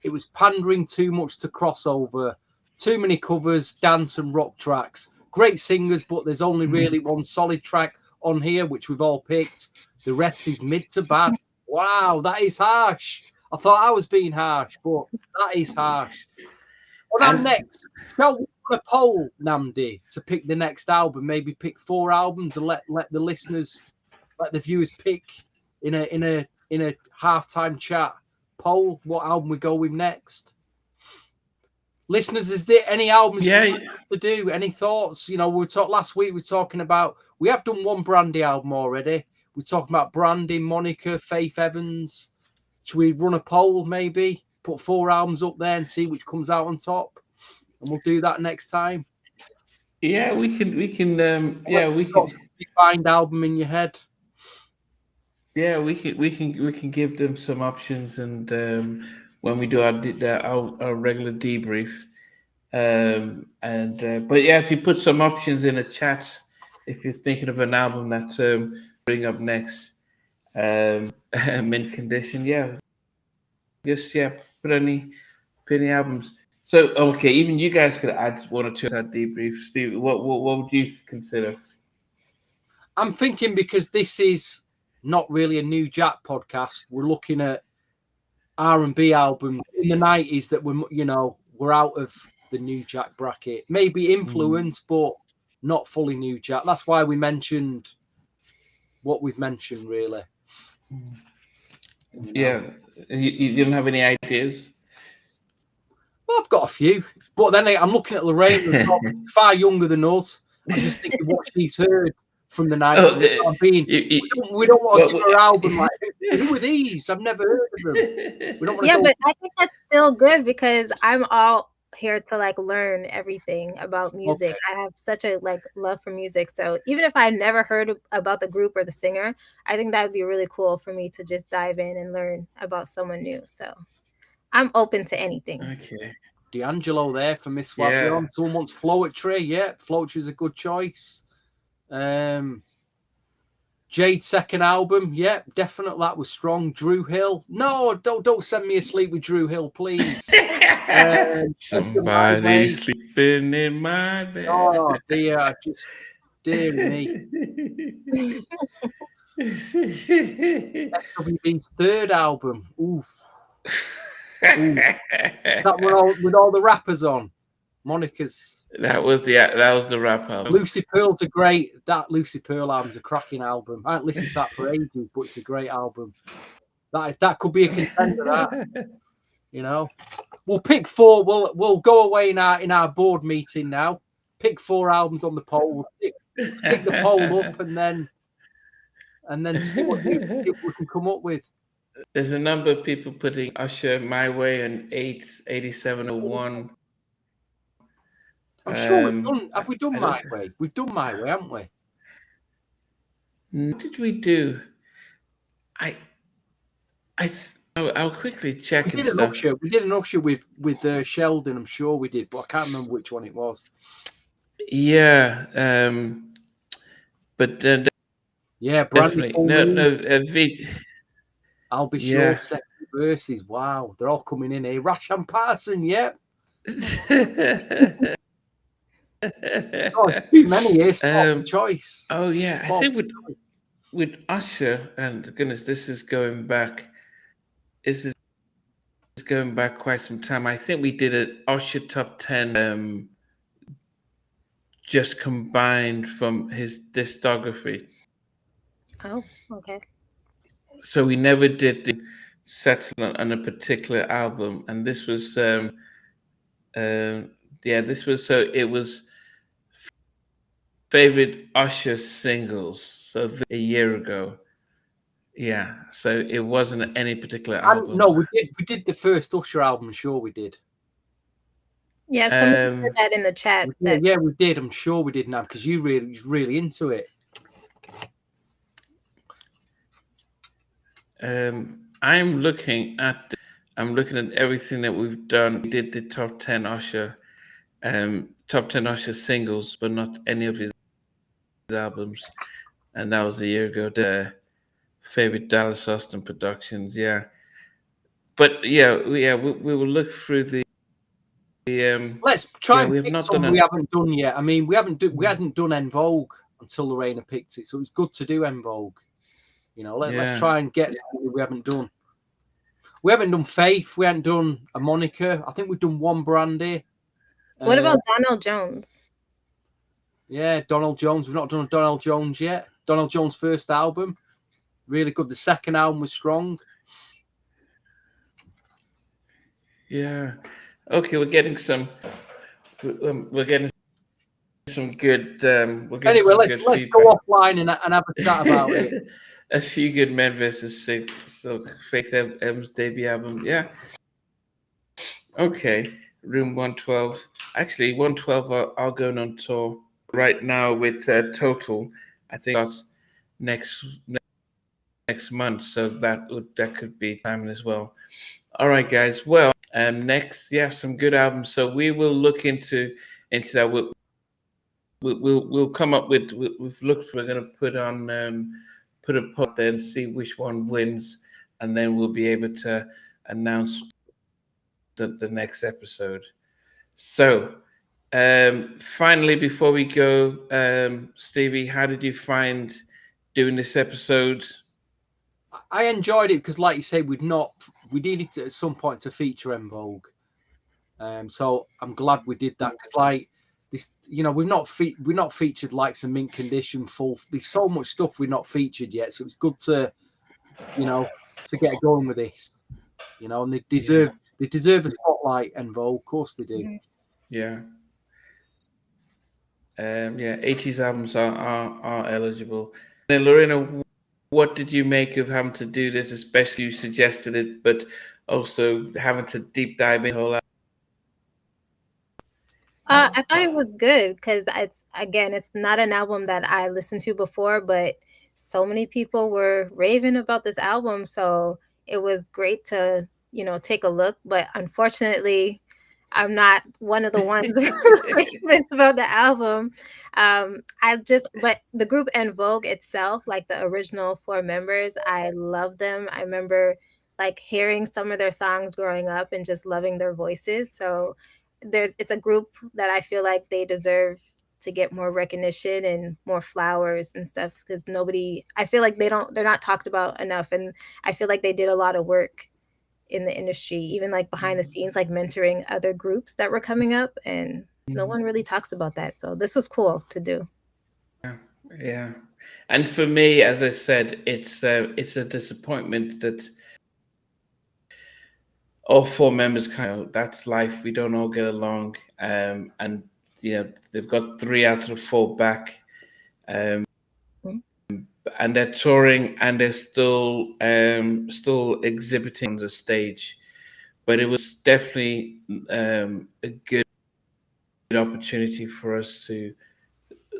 It was pandering too much to crossover. Too many covers, dance and rock tracks. Great singers, but there's only really one solid track on here, which we've all picked. The rest is mid to bad. Wow, that is harsh. I thought I was being harsh, but that is harsh. On our next, shall we put a poll, Namdi, to pick the next album? Maybe pick 4 albums and let the listeners, let the viewers pick in a halftime chat poll what album we go with next. Listeners, is there any albums you want to do? Any thoughts? Last week we were talking about, we have done one Brandy album already. We're talking about Brandy, Monica, Faith Evans. Should we run a poll maybe? Put 4 albums up there and see which comes out on top? And we'll do that next time. Yeah, we can. We can find album in your head. Yeah, we can give them some options, and when we do our regular debrief, but yeah, if you put some options in a chat, if you're thinking of an album that bring up next, mint condition, put any albums. So okay, even you guys could add 1 or 2 to that debrief. Steve, what would you consider? I'm thinking, because this is not really a New Jack podcast, we're looking at R&B albums in the 90s that were out of the New Jack bracket. Maybe influenced, but not fully New Jack. That's why we mentioned what we've mentioned, really. Yeah. You don't have any ideas? Well, I've got a few. But then I'm looking at Lorraine, who's far younger than us. I'm just thinking what she's heard from the 90s. We don't want to give her an album like, who are these? I've never heard of them. We don't want to but I think that's still good, because I'm all here to learn everything about music. Okay. I have such a love for music. So even if I never heard about the group or the singer, I think that would be really cool for me to just dive in and learn about someone new. So I'm open to anything. Okay. D'Angelo there for Miss Wavion. Yeah. Someone wants Floetry. Yeah, Floetry is a good choice. Jade's second album, yeah, definitely, that was strong. Drew Hill, no, don't send me asleep with Drew Hill, please. Somebody sleeping in my bed. Oh dear, just dear me. SWB's third album, oof. That one with all the rappers on. Monica's. That was the rap album. Lucy Pearl's that Lucy Pearl album's a cracking album. I haven't listened to that for ages, but it's a great album. That could be a contender. That, you know, we'll pick 4. We'll go away in our board meeting now. Pick 4 albums on the poll. We'll stick the poll up and then see what we can come up with. There's a number of people putting Usher, My Way, and 8701. I'm sure we've done. Have we done My Way? We've done My Way, haven't we? What did we do? I'll quickly check and stuff. We did an Usher with Sheldon. I'm sure we did, but I can't remember which one it was. Yeah, but yeah, definitely I'll be sure. Sexy verses. Wow, they're all coming in here. Rasham Parson, yeah. It's too many here. Choice. Oh yeah, I think with Usher, and goodness, this is going back. This is going back quite some time. I think we did an Usher top 10, just combined from his discography. Oh, okay. So we never did the settle on a particular album, and this was, this was it was favorite Usher singles. So a year ago. Yeah, so it wasn't any particular album. No, we did the first Usher album. Sure, we did. Yeah, somebody said that in the chat. We did. I'm sure we did now because you really into it. I'm looking at everything that we've done. We did the top 10 Usher, singles, but not any of his albums, and that was a year ago. The favorite Dallas Austin Productions, but we will look through the. Let's try and pick something we haven't done yet. I mean, we hadn't done En Vogue until Lorena picked it, so it's good to do En Vogue. You know, let's try and get something we haven't done. We haven't done Faith. We haven't done a Monica. I think we've done one Brandy. What about Donald Jones? Yeah, Donald Jones. We've not done a Donald Jones yet. Donald Jones' first album, really good. The second album was strong. Yeah. Okay, we're getting some. We're getting some good. Anyway, let's go offline and have a chat about it. A few good men versus Faith Evans' debut album. Yeah. Okay. Room 112. Actually, 112 are going on tour right now with Total. I think that's next month, so that could be timing as well. All right, guys. Well, next, some good albums. So we will look into that. We'll come up with. We're going to put a poll there and see which one wins, and then we'll be able to announce the next episode. So, finally, before we go, Stevie, how did you find doing this episode? I enjoyed it because, like you say, we needed to, at some point, to feature En Vogue. So I'm glad we did that because, like this, we've not featured like some Mint Condition full. There's so much stuff we've not featured yet, so it's good to, to get going with this. And they deserve the spotlight, En Vogue. Of course they do. Yeah. 80s albums are eligible. Then Lorena, what did you make of having to do this? Especially you suggested it, but also having to deep dive in the whole album. I thought it was good because it's not an album that I listened to before, but so many people were raving about this album, so it was great to take a look. But unfortunately, I'm not one of the ones raving about the album. But the group En Vogue itself, like the original 4 members, I love them. I remember like hearing some of their songs growing up and just loving their voices. So it's a group that I feel like they deserve to get more recognition and more flowers and stuff because I feel like they're not talked about enough, and I feel like they did a lot of work in the industry, even like behind the scenes, like mentoring other groups that were coming up, and no one really talks about that. So this was cool to do. Yeah. And for me, as I said, it's a disappointment that all four members kind of, that's life. We don't all get along, and they've got 3 out of the 4 back, and they're touring, and they're still exhibiting on the stage. But it was definitely a good opportunity for us to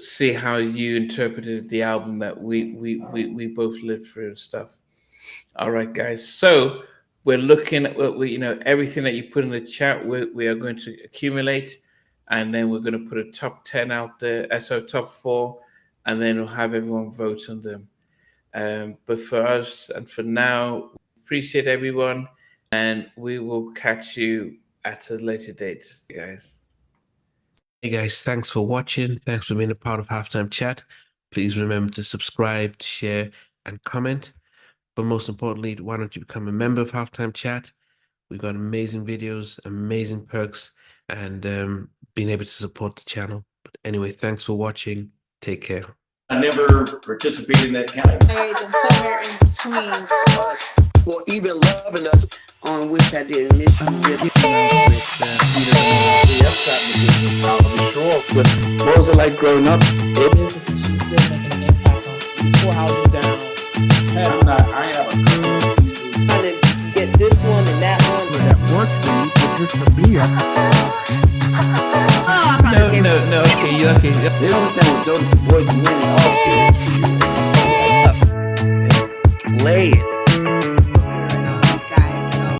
see how you interpreted the album that we both lived through and stuff. All right, guys. So we're looking at everything that you put in the chat. We are going to accumulate, and then we're going to put a top 10 out there. So top 4, and then we'll have everyone vote on them. But for us and for now, appreciate everyone, and we will catch you at a later date, guys. Hey guys, thanks for watching. Thanks for being a part of Halftime Chat. Please remember to subscribe, share, and comment. But most importantly, why don't you become a member of Halftime Chat? We've got amazing videos, amazing perks, and being able to support the channel. But anyway, thanks for watching. Take care. I never participated in that category. And somewhere in between us, or even loving us, on which I didn't miss you with. What was it like growing up? She's still making an impact on 4 houses down. I have a couple pieces. Trying to get this one and that one. That works for you, but just for me, No. Okay. They don't understand what Jonas Boys winning all spirits. Play it.